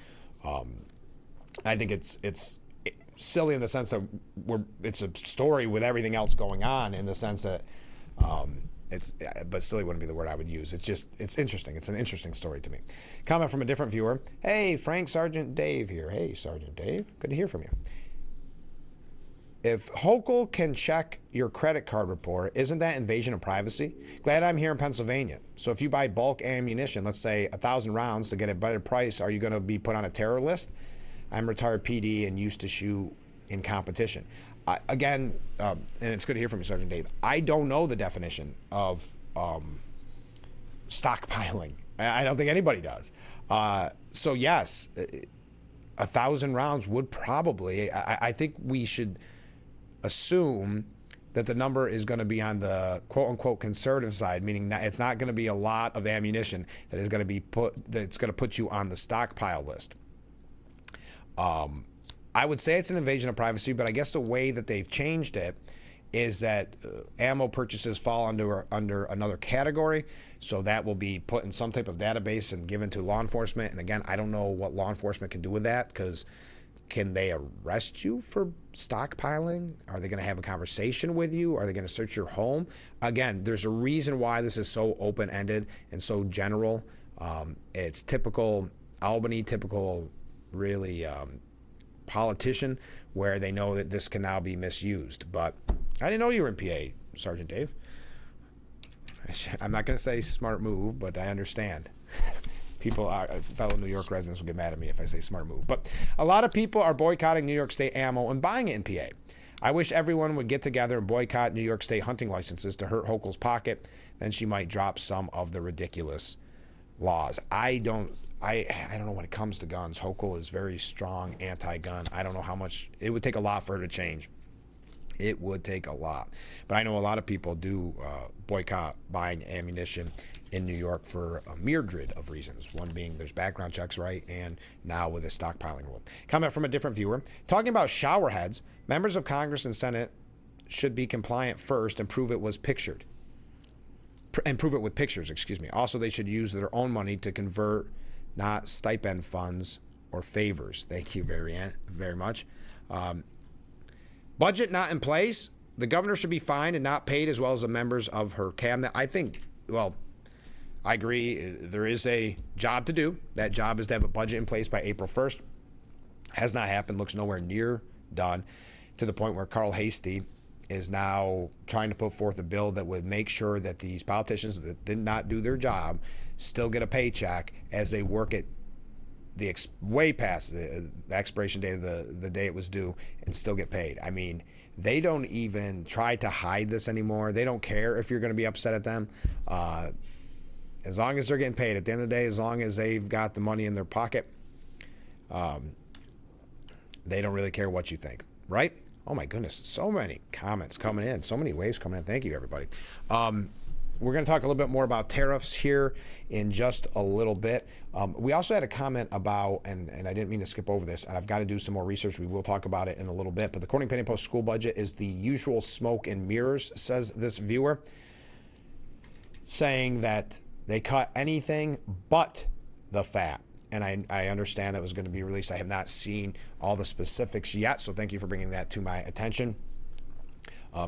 I think it's silly in the sense that it's a story with everything else going on, in the sense that but silly wouldn't be the word I would use. It's interesting. It's an interesting story to me. Comment from a different viewer. Hey, Frank, Sergeant Dave here. Hey, Sergeant Dave. Good to hear from you. If Hochul can check your credit card report, isn't that invasion of privacy? Glad I'm here in Pennsylvania. So if you buy bulk ammunition, let's say 1,000 rounds to get a better price, are you going to be put on a terror list? I'm retired PD and used to shoot in competition. And it's good to hear from you, Sergeant Dave. I don't know the definition of stockpiling. I don't think anybody does. So yes, 1,000 rounds would probably, I think we should assume that the number is going to be on the quote-unquote conservative side, meaning it's not going to be a lot of ammunition that's going to put you on the stockpile list. I would say it's an invasion of privacy, but I guess the way that they've changed it is that ammo purchases fall under another category, so that will be put in some type of database and given to law enforcement. And again, I don't know what law enforcement can do with that, because can they arrest you for stockpiling? Are they going to have a conversation with you? Are they going to search your home? Again, there's a reason why this is so open-ended and so general. It's typical Albany, typical really politician, where they know that this can now be misused. But I didn't know you were in PA, Sergeant Dave. I'm not going to say smart move, but I understand. Fellow New York residents will get mad at me if I say smart move. But a lot of people are boycotting New York State ammo and buying it in PA. I wish everyone would get together and boycott New York State hunting licenses to hurt Hochul's pocket. Then she might drop some of the ridiculous laws. I don't know when it comes to guns. Hochul is very strong anti-gun. I don't know how much it would take a lot for her to change. It would take a lot. But I know a lot of people do boycott buying ammunition in New York for a myriad of reasons. One being there's background checks, right? And now with a stockpiling rule. Comment from a different viewer. Talking about shower heads, members of Congress and Senate should be compliant first and prove it was pictured. And prove it with pictures, excuse me. Also, they should use their own money to convert, not stipend funds or favors. Thank you very much. Budget not in place. The governor should be fined and not paid, as well as the members of her cabinet. I think, well, I agree. There is a job to do. That job is to have a budget in place by April 1st. Has not happened. Looks nowhere near done, to the point where Carl Hastie is now trying to put forth a bill that would make sure that these politicians that did not do their job still get a paycheck as they work at way past the expiration date of the day it was due and still get paid. I mean, they don't even try to hide this anymore. They don't care if you're going to be upset at them. As long as they're getting paid. At the end of the day, as long as they've got the money in their pocket, they don't really care what you think, right? Oh my goodness, so many comments coming in, so many waves coming in. Thank you, everybody. We're going to talk a little bit more about tariffs here in just a little bit. We also had a comment about, and I didn't mean to skip over this, and I've got to do some more research. We will talk about it in a little bit. But the Corning Penny Post school budget is the usual smoke and mirrors, says this viewer, saying that they cut anything but the fat. And I understand that was going to be released. I have not seen all the specifics yet, so thank you for bringing that to my attention.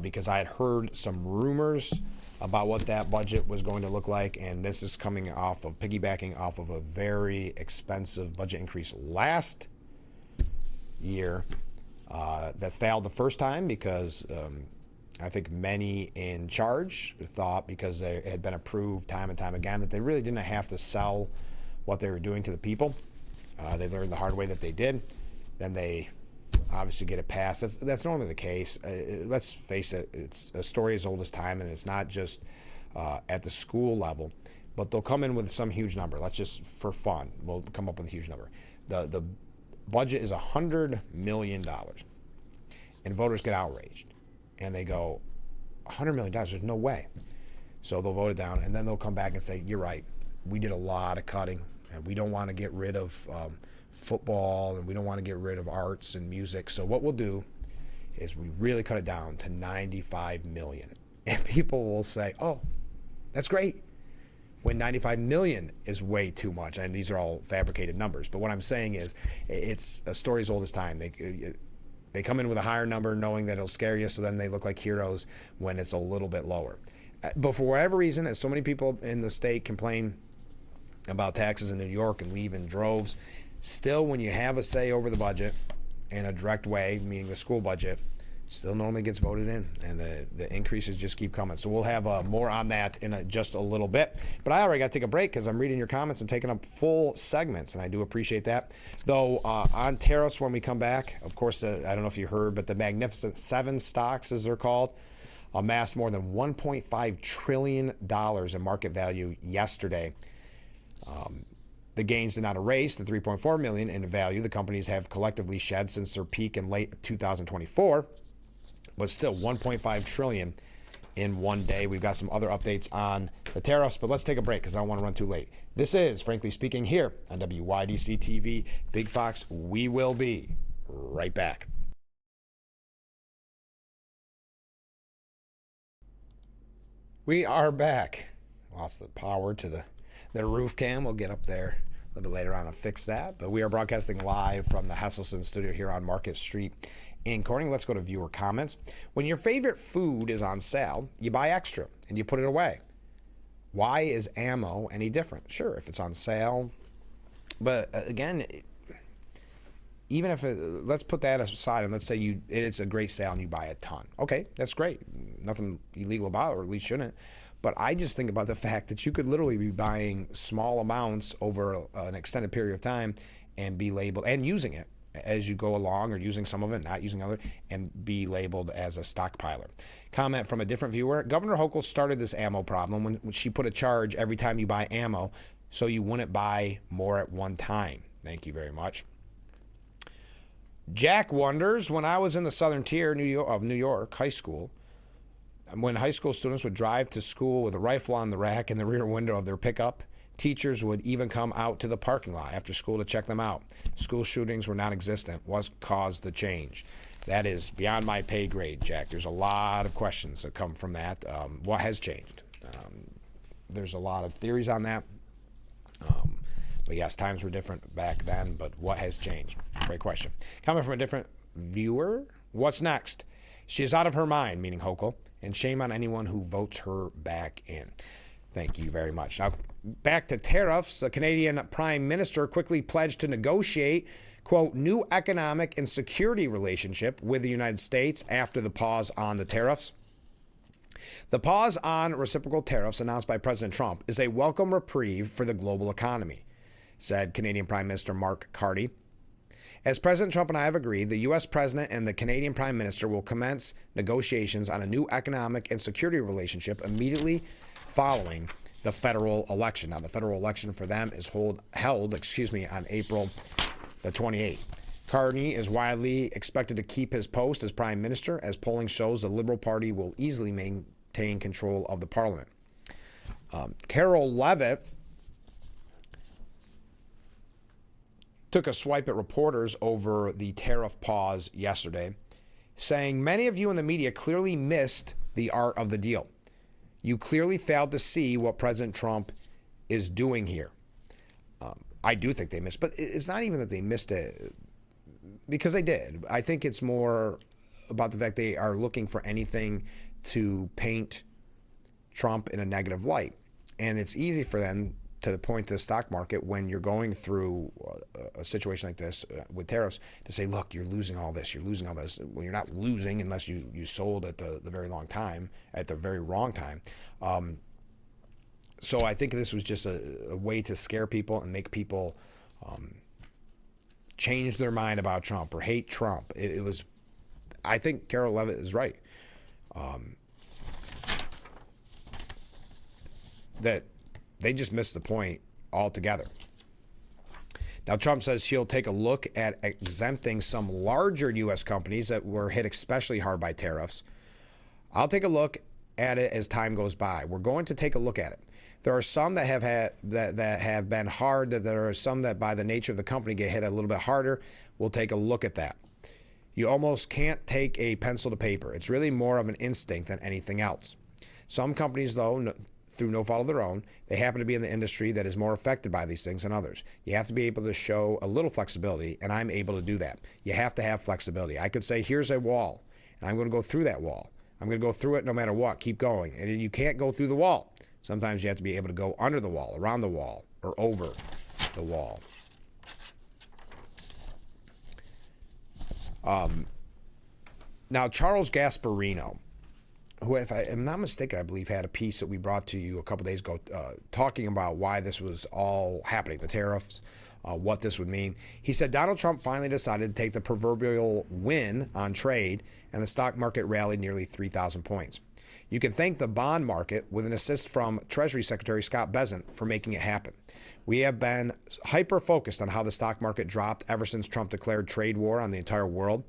Because I had heard some rumors about what that budget was going to look like, and this is coming off of piggybacking off of a very expensive budget increase last year that failed the first time because I think many in charge thought, because they had been approved time and time again, that they really didn't have to sell what they were doing to the people. They learned the hard way that they did. Then they obviously get it passed. That's normally the case. Let's face it, it's a story as old as time, and it's not just at the school level, but they'll come in with some huge number. Let's just, for fun, we'll come up with a huge number. The budget is $100 million, and voters get outraged, and they go, $100 million, there's no way. So they'll vote it down, and then they'll come back and say, you're right, we did a lot of cutting, and we don't want to get rid of football, and we don't want to get rid of arts and music. So what we'll do is we really cut it down to $95 million. And people will say, oh, that's great, when $95 million is way too much. And these are all fabricated numbers. But what I'm saying is, it's a story as old as time. They come in with a higher number knowing that it'll scare you, so then they look like heroes when it's a little bit lower. But for whatever reason, as so many people in the state complain about taxes in New York and leave in droves, still, when you have a say over the budget in a direct way, meaning the school budget, still normally gets voted in, and the increases just keep coming. So we'll have more on that in just a little bit. But I already got to take a break because I'm reading your comments and taking up full segments, and I do appreciate that. Though on tariffs, when we come back, of course, I don't know if you heard, but the Magnificent Seven stocks, as they're called, amassed more than $1.5 trillion in market value yesterday. The gains did not erase the $3.4 million in value the companies have collectively shed since their peak in late 2024, but still $1.5 trillion in one day. We've got some other updates on the tariffs, but let's take a break because I don't want to run too late. This is Frankly Speaking here on WYDC TV, Big Fox. We will be right back. We are back. Lost the power to the roof cam. We'll get up there a little bit later on and fix that. But we are broadcasting live from the Hesselson studio here on Market Street in Corning. Let's go to viewer comments. When your favorite food is on sale, you buy extra and you put it away. Why is ammo any different? Sure, if it's on sale. But again, even if let's put that aside and let's say it's a great sale and you buy a ton. Okay, that's great. Nothing illegal about it, or at least shouldn't. But I just think about the fact that you could literally be buying small amounts over an extended period of time and be labeled, and using it as you go along, or using some of it, not using other, and be labeled as a stockpiler. Comment from a different viewer. Governor Hochul started this ammo problem when she put a charge every time you buy ammo so you wouldn't buy more at one time. Thank you very much. Jack wonders, when I was in the southern tier of New York high school, when high school students would drive to school with a rifle on the rack in the rear window of their pickup, teachers would even come out to the parking lot after school to check them out. School shootings were non-existent. What caused the change? That is beyond my pay grade, Jack. There's a lot of questions that come from that. What has changed? There's a lot of theories on that. But yes, times were different back then, but what has changed? Great question. Coming from a different viewer, what's next? She is out of her mind, meaning Hochul, and shame on anyone who votes her back in. Thank you very much. Now, back to tariffs. The Canadian Prime Minister quickly pledged to negotiate, quote, new economic and security relationship with the United States after the pause on the tariffs. The pause on reciprocal tariffs announced by President Trump is a welcome reprieve for the global economy, said Canadian Prime Minister Mark Carney. As President Trump and I have agreed, the U.S. President and the Canadian Prime Minister will commence negotiations on a new economic and security relationship immediately following the federal election. Now, the federal election for them is held on April the 28th. Carney is widely expected to keep his post as Prime Minister, as polling shows the Liberal Party will easily maintain control of the Parliament. Carol Levitt took a swipe at reporters over the tariff pause yesterday, saying, many of you in the media clearly missed the art of the deal. You clearly failed to see what President Trump is doing here. I do think they missed, but it's not even that they missed it, because they did. I think it's more about the fact they are looking for anything to paint Trump in a negative light. And it's easy for them to point to the stock market when you're going through a situation like this with tariffs to say, look, you're losing all this, you're losing all this. Well, you're not losing unless you sold at the very wrong time. So I think this was just a way to scare people and make people change their mind about Trump or hate Trump. It was, I think Carol Levitt is right. That they just missed the point altogether. Now, Trump says he'll take a look at exempting some larger U.S. companies that were hit especially hard by tariffs. I'll take a look at it as time goes by. We're going to take a look at it. There are some that have been hard. That there are some that, by the nature of the company, get hit a little bit harder. We'll take a look at that. You almost can't take a pencil to paper. It's really more of an instinct than anything else. Some companies, though, through no fault of their own, they happen to be in the industry that is more affected by these things than others. You have to be able to show a little flexibility, and I'm able to do that. You have to have flexibility. I could say, here's a wall, and I'm going to go through that wall. I'm going to go through it no matter what. Keep going. And you can't go through the wall. Sometimes you have to be able to go under the wall, around the wall, or over the wall. Now, Charles Gasparino, who, if I am not mistaken, I believe had a piece that we brought to you a couple days ago talking about why this was all happening, the tariffs, what this would mean. He said Donald Trump finally decided to take the proverbial win on trade, and the stock market rallied nearly 3,000 points. You can thank the bond market with an assist from Treasury Secretary Scott Bessent for making it happen. We have been hyper-focused on how the stock market dropped ever since Trump declared trade war on the entire world,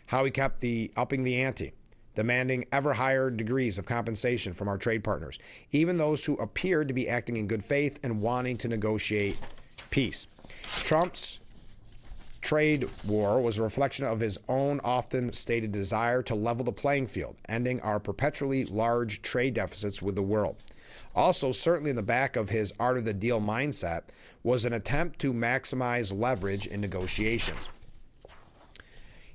how he kept upping the ante, demanding ever higher degrees of compensation from our trade partners, even those who appeared to be acting in good faith and wanting to negotiate peace. Trump's trade war was a reflection of his own often stated desire to level the playing field, ending our perpetually large trade deficits with the world. Also, certainly in the back of his art of the deal mindset was an attempt to maximize leverage in negotiations.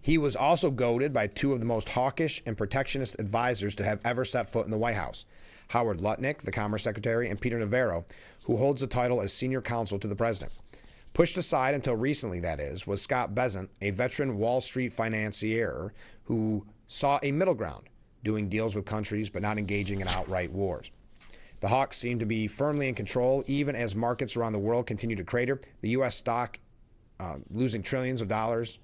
He was also goaded by two of the most hawkish and protectionist advisors to have ever set foot in the White House, Howard Lutnick, the Commerce Secretary, and Peter Navarro, who holds the title as senior counsel to the president. Pushed aside until recently, that is, was Scott Bessent, a veteran Wall Street financier who saw a middle ground, doing deals with countries but not engaging in outright wars. The hawks seem to be firmly in control, even as markets around the world continue to crater, the U.S. stock losing trillions of dollars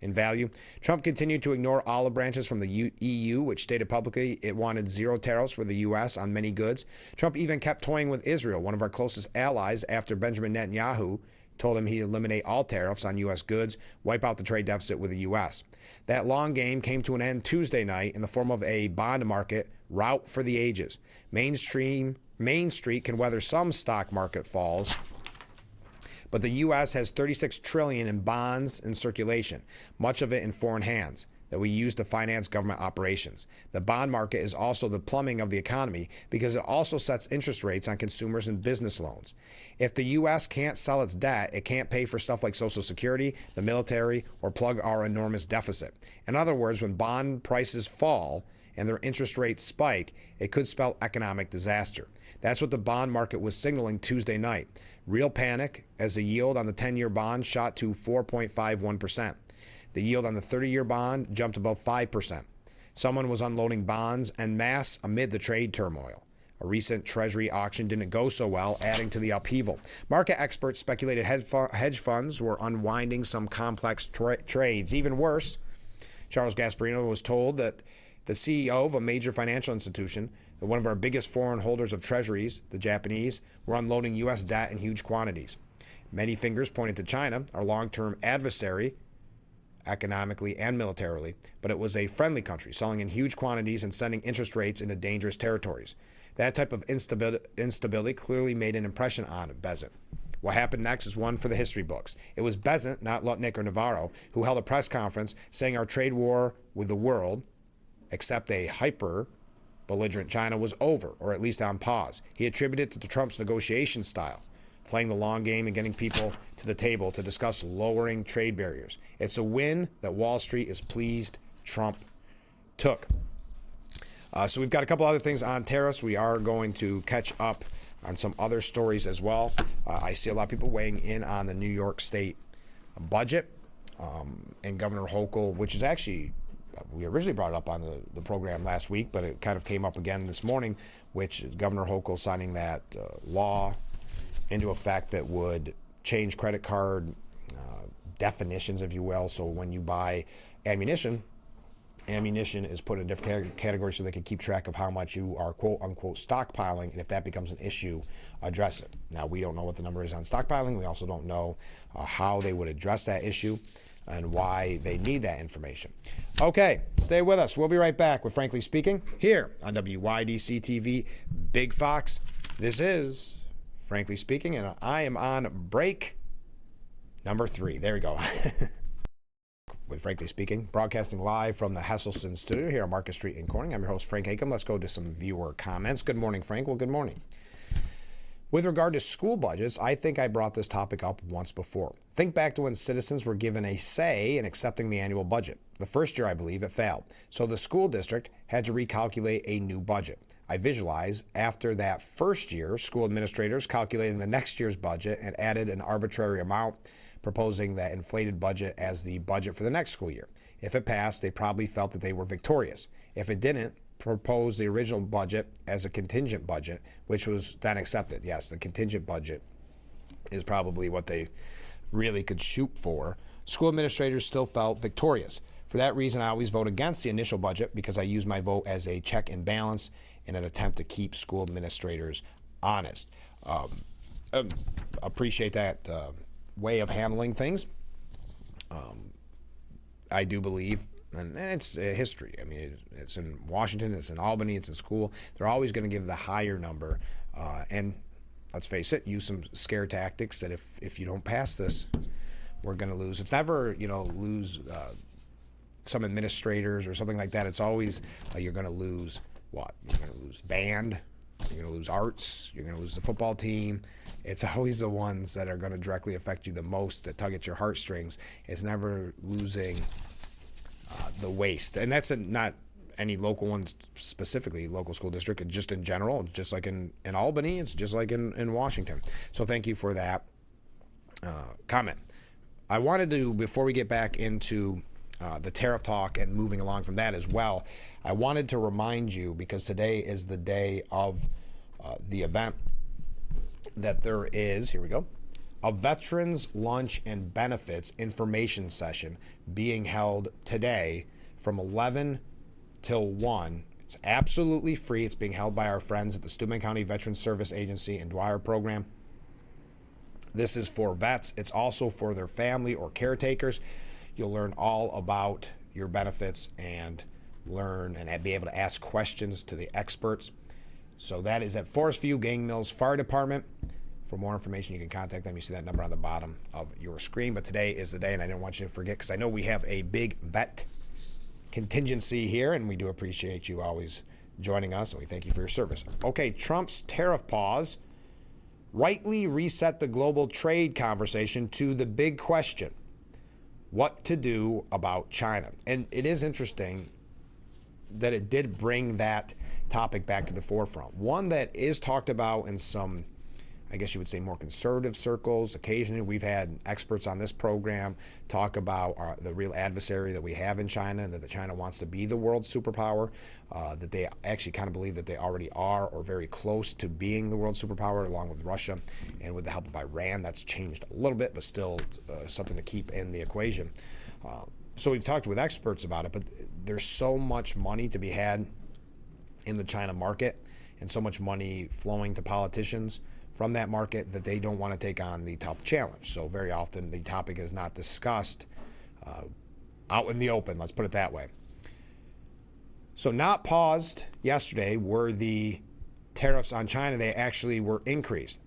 in value. Trump continued to ignore olive branches from the EU, which stated publicly it wanted zero tariffs with the U.S. on many goods. Trump even kept toying with Israel, one of our closest allies, after Benjamin Netanyahu told him he'd eliminate all tariffs on U.S. goods, wipe out the trade deficit with the U.S. That long game came to an end Tuesday night in the form of a bond market rout for the ages. Main Street can weather some stock market falls, but the U.S. has $36 trillion in bonds in circulation, much of it in foreign hands, that we use to finance government operations. The bond market is also the plumbing of the economy because it also sets interest rates on consumers and business loans. If the U.S. can't sell its debt, it can't pay for stuff like Social Security, the military, or plug our enormous deficit. In other words, when bond prices fall and their interest rates spike, it could spell economic disaster. That's what the bond market was signaling Tuesday night. Real panic as the yield on the 10-year bond shot to 4.51%. The yield on the 30-year bond jumped above 5%. Someone was unloading bonds en masse amid the trade turmoil. A recent Treasury auction didn't go so well, adding to the upheaval. Market experts speculated hedge funds were unwinding some complex trades. Even worse, Charles Gasparino was told that the CEO of a major financial institution, that one of our biggest foreign holders of treasuries, the Japanese, were unloading U.S. debt in huge quantities. Many fingers pointed to China, our long-term adversary, economically and militarily, but it was a friendly country, selling in huge quantities and sending interest rates into dangerous territories. That type of instability clearly made an impression on Bessent. What happened next is one for the history books. It was Bessent, not Lutnick or Navarro, who held a press conference saying our trade war with the world, except a hyper-belligerent China, was over, or at least on pause. He attributed it to Trump's negotiation style, playing the long game and getting people to the table to discuss lowering trade barriers. It's a win that Wall Street is pleased Trump took. So we've got a couple other things on tariffs. We are going to catch up on some other stories as well. I see a lot of people weighing in on the New York State budget and Governor Hochul, which is actually, we originally brought it up on the program last week, but it kind of came up again this morning, which is Governor Hochul signing that law into effect that would change credit card definitions, if you will. So when you buy ammunition is put in a different category so they can keep track of how much you are quote unquote stockpiling, and if that becomes an issue, address it. Now, we don't know what the number is on stockpiling. We also don't know how they would address that issue and why they need that information. Okay, stay with us. We'll be right back with Frankly Speaking here on WYDC TV Big Fox. This is Frankly Speaking, and I am on break number 3. There we go. With Frankly Speaking, broadcasting live from the Hesselson studio here on Market Street in Corning. I'm your host, Frank Hakem. Let's go to some viewer comments. Good morning, Frank. Well, good morning. With regard to school budgets, I think I brought this topic up once before. Think back to when citizens were given a say in accepting the annual budget. The first year, I believe, it failed. So the school district had to recalculate a new budget. I visualize after that first year, school administrators calculating the next year's budget and added an arbitrary amount, proposing that inflated budget as the budget for the next school year. If it passed, they probably felt that they were victorious. If it didn't, propose the original budget as a contingent budget, which was then accepted. Yes, the contingent budget is probably what they really could shoot for. School administrators still felt victorious. For that reason, I always vote against the initial budget because I use my vote as a check and balance in an attempt to keep school administrators honest. Appreciate that way of handling things. I do believe, and it's history. I mean, it's in Washington, it's in Albany, it's in school. They're always going to give the higher number. And let's face it, use some scare tactics that if you don't pass this, we're going to lose. It's never, lose some administrators or something like that. It's always you're going to lose what? You're going to lose band. You're going to lose arts. You're going to lose the football team. It's always the ones that are going to directly affect you the most, that tug at your heartstrings. It's never losing the waste. And that's not any local ones specifically, local school district, just in general, just like in Albany, it's just like in Washington. So thank you for that comment. I wanted to, before we get back into the tariff talk and moving along from that as well, I wanted to remind you, because today is the day of the event, that there is, here we go, a Veterans Lunch and Benefits information session being held today from 11 till 1. It's absolutely free. It's being held by our friends at the Steuben County Veterans Service Agency and Dwyer Program. This is for vets. It's also for their family or caretakers. You'll learn all about your benefits and learn and be able to ask questions to the experts. So that is at Forest View Gang Mills Fire Department. For more information, you can contact them. You see that number on the bottom of your screen. But today is the day, and I didn't want you to forget because I know we have a big vet contingency here, and we do appreciate you always joining us, and we thank you for your service. Okay, Trump's tariff pause rightly reset the global trade conversation to the big question: what to do about China. And it is interesting that it did bring that topic back to the forefront. One that is talked about in some, I guess you would say, more conservative circles. Occasionally, we've had experts on this program talk about the real adversary that we have in China, and that China wants to be the world superpower, that they actually kind of believe that they already are or very close to being the world superpower, along with Russia. And with the help of Iran, that's changed a little bit, but still something to keep in the equation. So we've talked with experts about it, but there's so much money to be had in the China market and so much money flowing to politicians from that market that they don't want to take on the tough challenge. So very often the topic is not discussed out in the open, let's put it that way. So not paused yesterday were the tariffs on China. They actually were increased.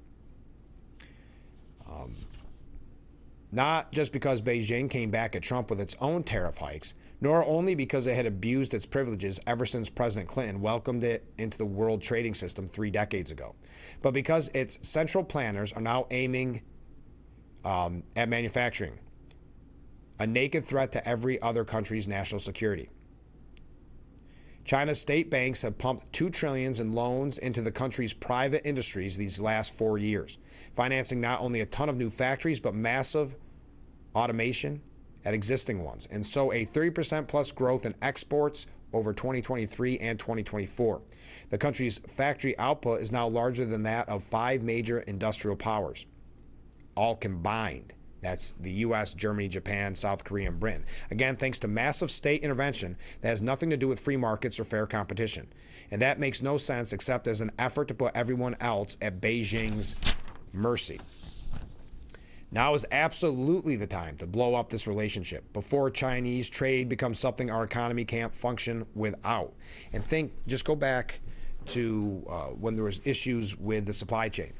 Not just because Beijing came back at Trump with its own tariff hikes, nor only because it had abused its privileges ever since President Clinton welcomed it into the world trading system 3 decades ago, but because its central planners are now aiming at manufacturing, a naked threat to every other country's national security. China's state banks have pumped $2 trillion in loans into the country's private industries these last 4 years, financing not only a ton of new factories, but massive automation at existing ones, and so a 30% plus growth in exports over 2023 and 2024. The country's factory output is now larger than that of 5 major industrial powers, all combined. That's the U.S., Germany, Japan, South Korea, and Britain. Again, thanks to massive state intervention that has nothing to do with free markets or fair competition. And that makes no sense except as an effort to put everyone else at Beijing's mercy. Now is absolutely the time to blow up this relationship before Chinese trade becomes something our economy can't function without. And just go back to when there was issues with the supply chain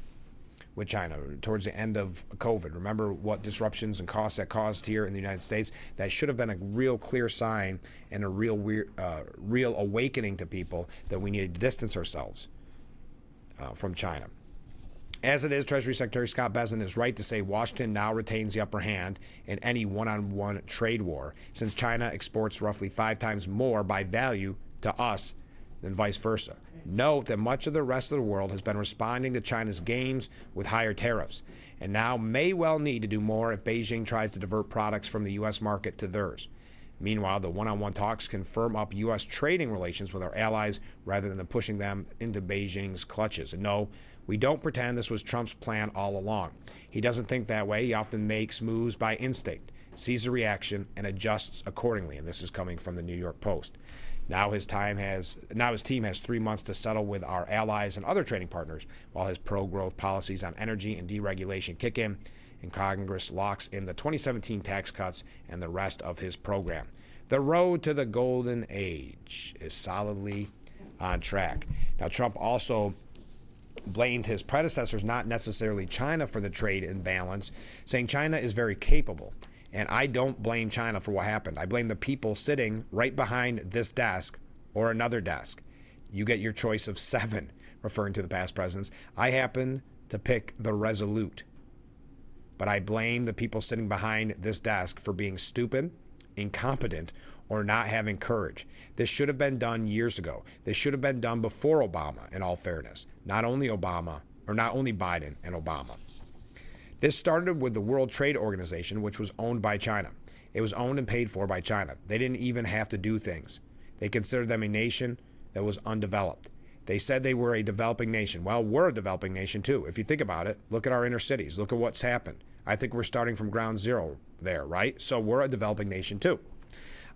with China towards the end of COVID. Remember what disruptions and costs that caused here in the United States? That should have been a real clear sign and a real awakening to people that we needed to distance ourselves from China. As it is, Treasury Secretary Scott Bessent is right to say Washington now retains the upper hand in any one-on-one trade war, since China exports roughly 5 times more by value to us than vice versa. Note that much of the rest of the world has been responding to China's games with higher tariffs, and now may well need to do more if Beijing tries to divert products from the U.S. market to theirs. Meanwhile, the one-on-one talks can firm up U.S. trading relations with our allies rather than pushing them into Beijing's clutches. And no, we don't pretend this was Trump's plan all along. He doesn't think that way. He often makes moves by instinct, sees a reaction, and adjusts accordingly. And this is coming from the New York Post. Now his team has 3 months to settle with our allies and other trading partners while his pro-growth policies on energy and deregulation kick in, and Congress locks in the 2017 tax cuts and the rest of his program. The road to the golden age is solidly on track. Now, Trump also blamed his predecessors, not necessarily China, for the trade imbalance, saying China is very capable. And I don't blame China for what happened. I blame the people sitting right behind this desk or another desk. You get your choice of 7, referring to the past presidents. I happen to pick the resolute. But I blame the people sitting behind this desk for being stupid, incompetent, or not having courage. This should have been done years ago. This should have been done before Obama, in all fairness. Not only Biden and Obama. This started with the World Trade Organization, which was owned by China. It was owned and paid for by China. They didn't even have to do things. They considered them a nation that was undeveloped. They said they were a developing nation. Well, we're a developing nation too. If you think about it, look at our inner cities. Look at what's happened. I think we're starting from ground zero there, right? So we're a developing nation too.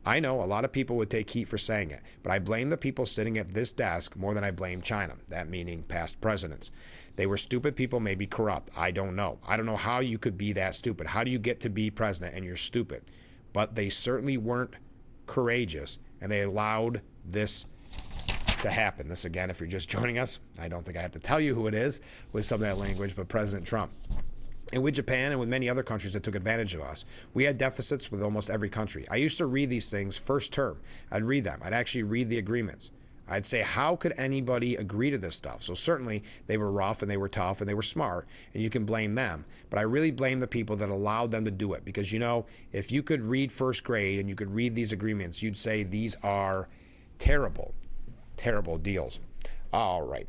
I know a lot of people would take heat for saying it, but I blame the people sitting at this desk more than I blame China, that meaning past presidents. They were stupid people, maybe corrupt. I don't know. I don't know how you could be that stupid. How do you get to be president and you're stupid? But they certainly weren't courageous, and they allowed this to happen. This, again, if you're just joining us, I don't think I have to tell you who it is with some of that language, but President Trump. And with Japan and with many other countries that took advantage of us, we had deficits with almost every country. I used to read these things first term. I'd read them. I'd actually read the agreements. I'd say, how could anybody agree to this stuff? So certainly they were rough and they were tough and they were smart, and you can blame them. But I really blame the people that allowed them to do it, because, you know, if you could read first grade and you could read these agreements, you'd say these are terrible, terrible deals. All right.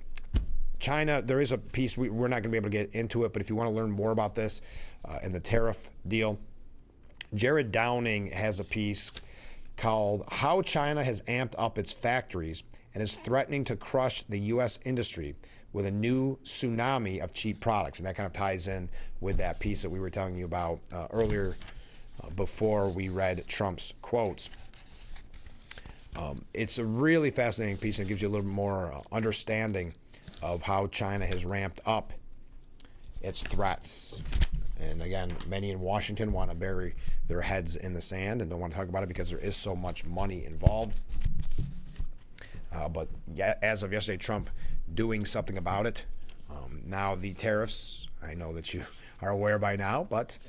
China, there is a piece, we're not going to be able to get into it, but if you want to learn more about this and the tariff deal, Jared Downing has a piece called How China Has Amped Up Its Factories and is Threatening to Crush the U.S. Industry with a New Tsunami of Cheap Products. And that kind of ties in with that piece that we were telling you about earlier before we read Trump's quotes. It's a really fascinating piece, and it gives you a little more understanding of how China has ramped up its threats. And again, many in Washington want to bury their heads in the sand and don't want to talk about it because there is so much money involved. But yeah, as of yesterday, Trump doing something about it. Now the tariffs, I know that you are aware by now, but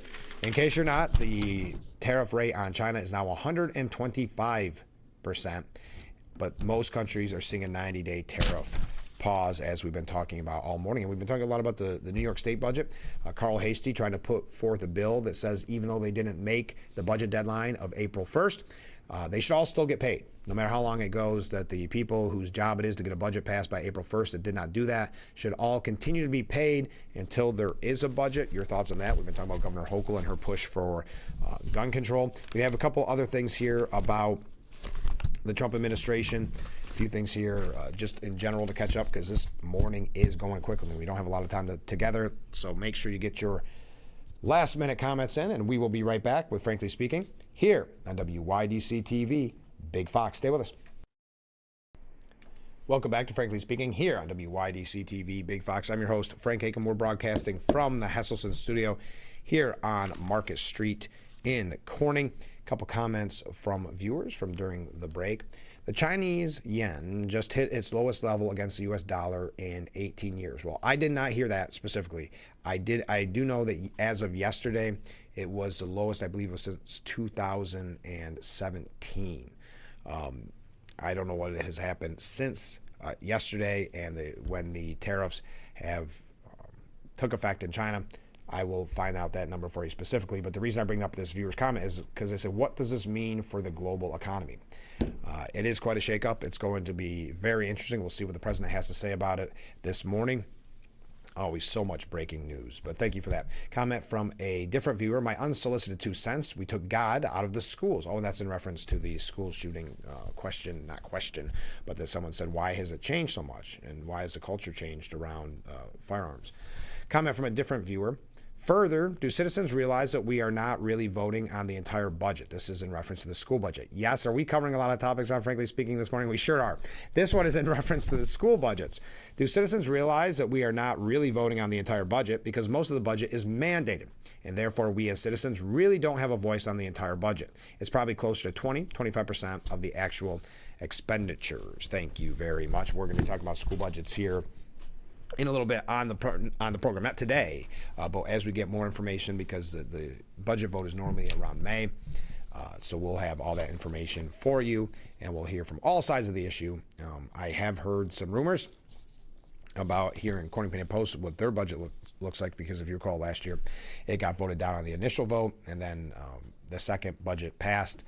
in case you're not, the tariff rate on China is now 125%. But most countries are seeing a 90-day tariff pause, as we've been talking about all morning. And we've been talking a lot about the New York State budget. Carl Hastie trying to put forth a bill that says even though they didn't make the budget deadline of April 1st, they should all still get paid. No matter how long it goes, that the people whose job it is to get a budget passed by April 1st that did not do that should all continue to be paid until there is a budget. Your thoughts on that? We've been talking about Governor Hochul and her push for gun control. We have a couple other things here about the Trump administration. A few things here just in general to catch up, because this morning is going quickly. We don't have a lot of time together, so make sure you get your last minute comments in, and we will be right back with Frankly Speaking here on WYDC TV, Big Fox. Stay with us. Welcome back to Frankly Speaking here on WYDC TV, Big Fox. I'm your host, Frank Hakem. We're broadcasting from the Hesselson studio here on Market Street in Corning. A couple comments from viewers from during the break. The Chinese yen just hit its lowest level against the U.S. dollar in 18 years. Well, I did not hear that specifically. I do know that as of yesterday, it was the lowest, I believe, it was since 2017. I don't know what has happened since yesterday and when the tariffs have took effect in China. I will find out that number for you specifically. But the reason I bring up this viewer's comment is because I said, what does this mean for the global economy? It is quite a shakeup. It's going to be very interesting. We'll see what the president has to say about it this morning. Always so much breaking news. But thank you for that. Comment from a different viewer. My unsolicited 2 cents. We took God out of the schools. Oh, and that's in reference to the school shooting not question, but that someone said, why has it changed so much? And why has the culture changed around firearms? Comment from a different viewer. Further, do citizens realize that we are not really voting on the entire budget? This is in reference to the school budget. Yes, are we covering a lot of topics on Frankly Speaking this morning? We sure are. This one is in reference to the school budgets. Do citizens realize that we are not really voting on the entire budget because most of the budget is mandated, and therefore we as citizens really don't have a voice on the entire budget? It's probably closer to 25% of the actual expenditures. Thank you very much. We're going to be talking about school budgets here in a little bit on the program, not today, but as we get more information, because the budget vote is normally around May. So we'll have all that information for you, and we'll hear from all sides of the issue. I have heard some rumors about here in Corning Painted Post what their budget looks like, because if you recall last year, it got voted down on the initial vote, and then the second budget passed,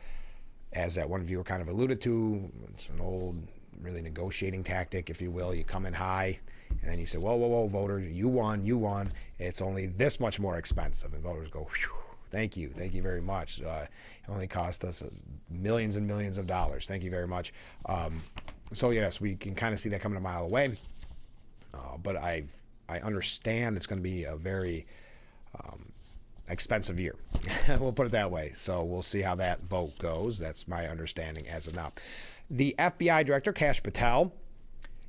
as that one viewer kind of alluded to. It's an old, really negotiating tactic, if you will. You come in high, and then you say, whoa, voter, you won. It's only this much more expensive. And voters go, whew, thank you very much. It only cost us millions and millions of dollars. Thank you very much. So yes, we can kind of see that coming a mile away. But I understand it's going to be a very expensive year. We'll put it that way. So we'll see how that vote goes. That's my understanding as of now. The FBI director, Kash Patel,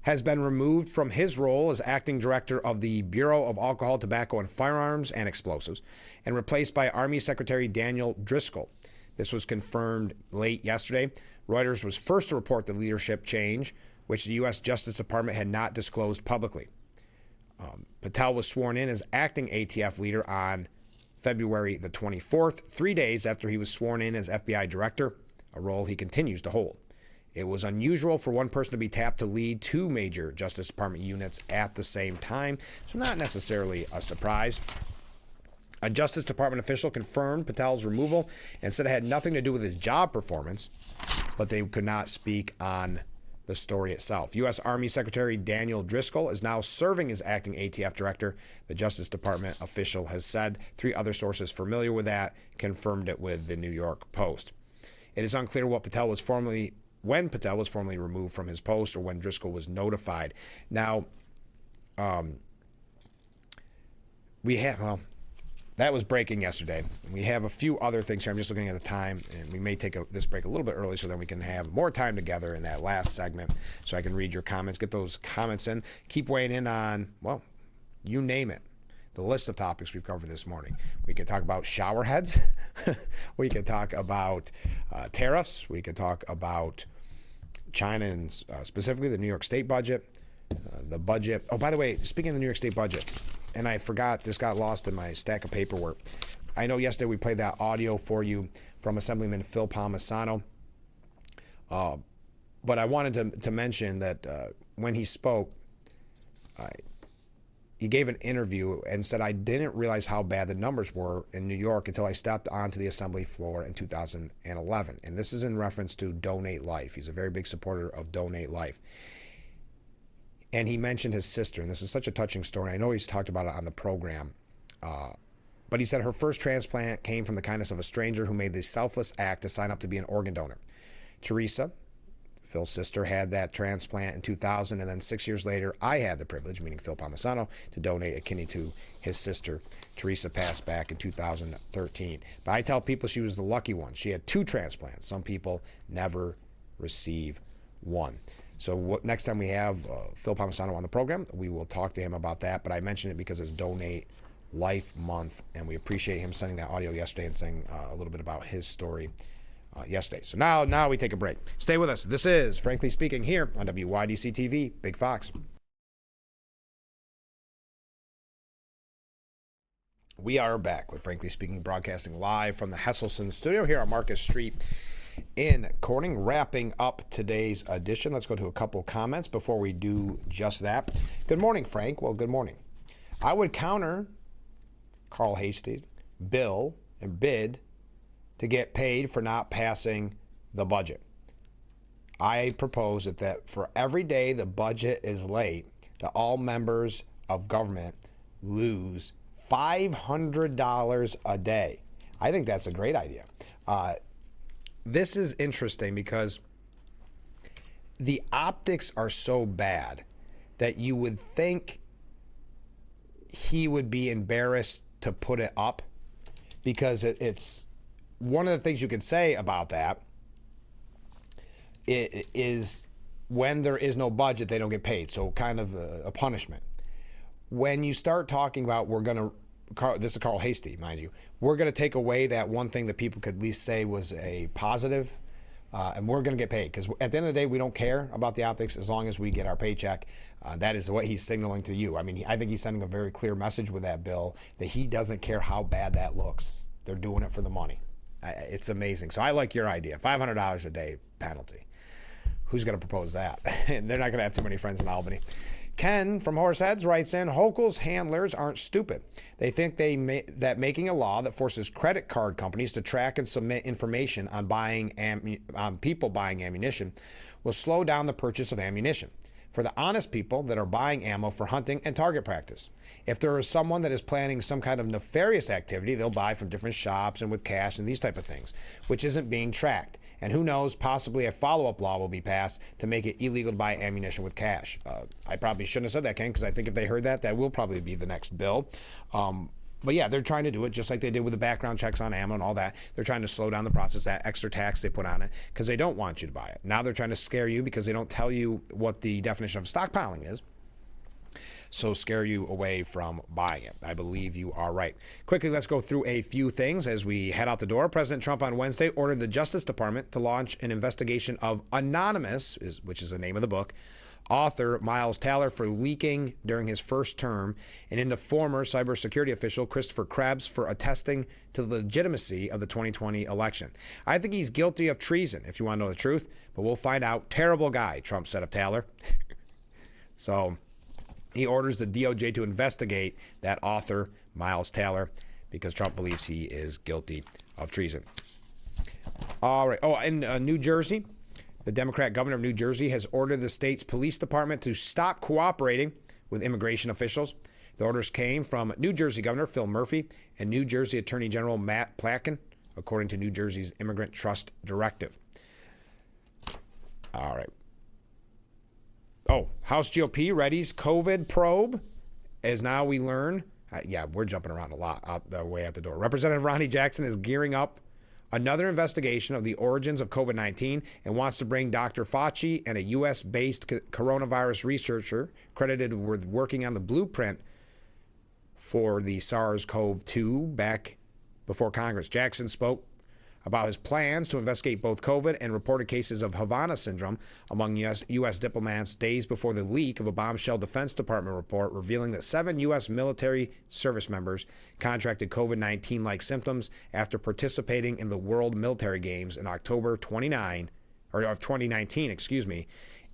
has been removed from his role as acting director of the Bureau of Alcohol, Tobacco, and Firearms and Explosives, and replaced by Army Secretary Daniel Driscoll. This was confirmed late yesterday. Reuters was first to report the leadership change, which the U.S. Justice Department had not disclosed publicly. Patel was sworn in as acting ATF leader on February the 24th, 3 days after he was sworn in as FBI director, a role he continues to hold. It was unusual for one person to be tapped to lead two major Justice Department units at the same time, so not necessarily a surprise. A Justice Department official confirmed Patel's removal and said it had nothing to do with his job performance, but they could not speak on the story itself. U.S. Army Secretary Daniel Driscoll is now serving as acting ATF director, the Justice Department official has said. 3 other sources familiar with that confirmed it with the New York Post. It is unclear when Patel was formally removed from his post or when Driscoll was notified. Now, that was breaking yesterday. We have a few other things here. I'm just looking at the time, and we may take this break a little bit early so then we can have more time together in that last segment so I can read your comments, get those comments in. Keep weighing in on, well, you name it, the list of topics we've covered this morning. We could talk about shower heads. We could talk about tariffs. We could talk about China and specifically the New York State budget, the budget. Oh, by the way, speaking of the New York State budget, and I forgot, this got lost in my stack of paperwork. I know yesterday we played that audio for you from Assemblyman Phil Palmisano, but I wanted to mention that when he spoke, he gave an interview and said, I didn't realize how bad the numbers were in New York until I stepped onto the assembly floor in 2011. And this is in reference to Donate Life. He's a very big supporter of Donate Life. And he mentioned his sister, and this is such a touching story. I know he's talked about it on the program, but he said her first transplant came from the kindness of a stranger who made the selfless act to sign up to be an organ donor. Teresa, Phil's sister, had that transplant in 2000, and then 6 years later, I had the privilege, meaning Phil Palmisano, to donate a kidney to his sister. Teresa passed back in 2013. But I tell people she was the lucky one. She had 2 transplants. Some people never receive one. So next time we have Phil Palmisano on the program, we will talk to him about that. But I mention it because it's Donate Life Month, and we appreciate him sending that audio yesterday and saying a little bit about his story yesterday. So now we take a break. Stay with us. This is Frankly Speaking here on WYDC TV, Big Fox. We are back with Frankly Speaking, broadcasting live from the Hesselson studio here on Marcus Street in Corning, wrapping up today's edition. Let's go to a couple comments before we do just that. Good morning, Frank. Well, good morning. I would counter Carl Heastie, bill, and bid to get paid for not passing the budget. I propose that for every day the budget is late, that all members of government lose $500 a day. I think that's a great idea. This is interesting because the optics are so bad that you would think he would be embarrassed to put it up, because it's one of the things you could say about that is when there is no budget, they don't get paid. So kind of a punishment. When you start talking about this is Carl Heastie, mind you, we're going to take away that one thing that people could at least say was a positive, and we're going to get paid. Because at the end of the day, we don't care about the optics as long as we get our paycheck. That is what he's signaling to you. I mean, I think he's sending a very clear message with that bill that he doesn't care how bad that looks. They're doing it for the money. It's amazing. So I like your idea. $500 a day penalty. Who's going to propose that? And they're not going to have too many friends in Albany. Ken from Horseheads writes in, Hochul's handlers aren't stupid. They think that making a law that forces credit card companies to track and submit information on people buying ammunition will slow down the purchase of ammunition for the honest people that are buying ammo for hunting and target practice. If there is someone that is planning some kind of nefarious activity, they'll buy from different shops and with cash and these type of things, which isn't being tracked. And who knows, possibly a follow-up law will be passed to make it illegal to buy ammunition with cash. I probably shouldn't have said that, Ken, because I think if they heard that, that will probably be the next bill. But yeah, they're trying to do it just like they did with the background checks on ammo and all that. They're trying to slow down the process, that extra tax they put on it, because they don't want you to buy it. Now they're trying to scare you because they don't tell you what the definition of stockpiling is. So scare you away from buying it. I believe you are right. Quickly, let's go through a few things as we head out the door. President Trump on Wednesday ordered the Justice Department to launch an investigation of Anonymous, which is the name of the book, author Miles Taylor for leaking during his first term, and into former cybersecurity official Christopher Krebs for attesting to the legitimacy of the 2020 election. I think he's guilty of treason, if you want to know the truth, but we'll find out. Terrible guy, Trump said of Taylor. So he orders the DOJ to investigate that author, Miles Taylor, because Trump believes he is guilty of treason. All right. Oh, in New Jersey, the Democrat governor of New Jersey has ordered the state's police department to stop cooperating with immigration officials. The orders came from New Jersey Governor Phil Murphy and New Jersey Attorney General Matt Platkin, according to New Jersey's Immigrant Trust Directive. All right. Oh, House GOP readies COVID probe, as now we learn. We're jumping around a lot out the way out the door. Representative Ronnie Jackson is gearing up another investigation of the origins of COVID-19 and wants to bring Dr. Fauci and a U.S.-based coronavirus researcher credited with working on the blueprint for the SARS-CoV-2 back before Congress. Jackson spoke about his plans to investigate both COVID and reported cases of Havana syndrome among U.S. diplomats days before the leak of a bombshell Defense Department report revealing that 7 U.S. military service members contracted COVID-19-like symptoms after participating in the World Military Games in October 2019,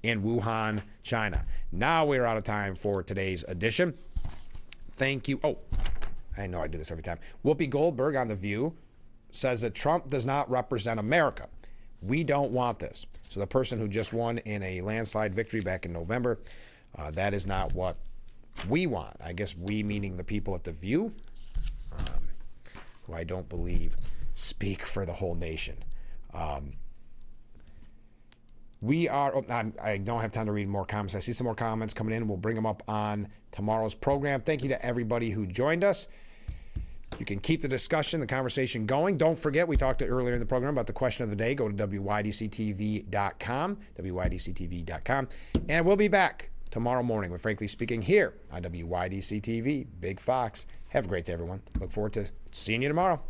in Wuhan, China. Now we're out of time for today's edition. Thank you. Oh, I know I do this every time. Whoopi Goldberg on The View says that Trump does not represent America. We don't want this. So the person who just won in a landslide victory back in November, that is not what we want. I guess we meaning the people at The View, who I don't believe speak for the whole nation. I don't have time to read more comments. I see some more comments coming in. We'll bring them up on tomorrow's program. Thank you to everybody who joined us. You can keep the discussion, the conversation going. Don't forget, we talked earlier in the program about the question of the day. Go to WYDCTV.com, WYDCTV.com. And we'll be back tomorrow morning with Frankly Speaking here on WYDC TV, Big Fox. Have a great day, everyone. Look forward to seeing you tomorrow.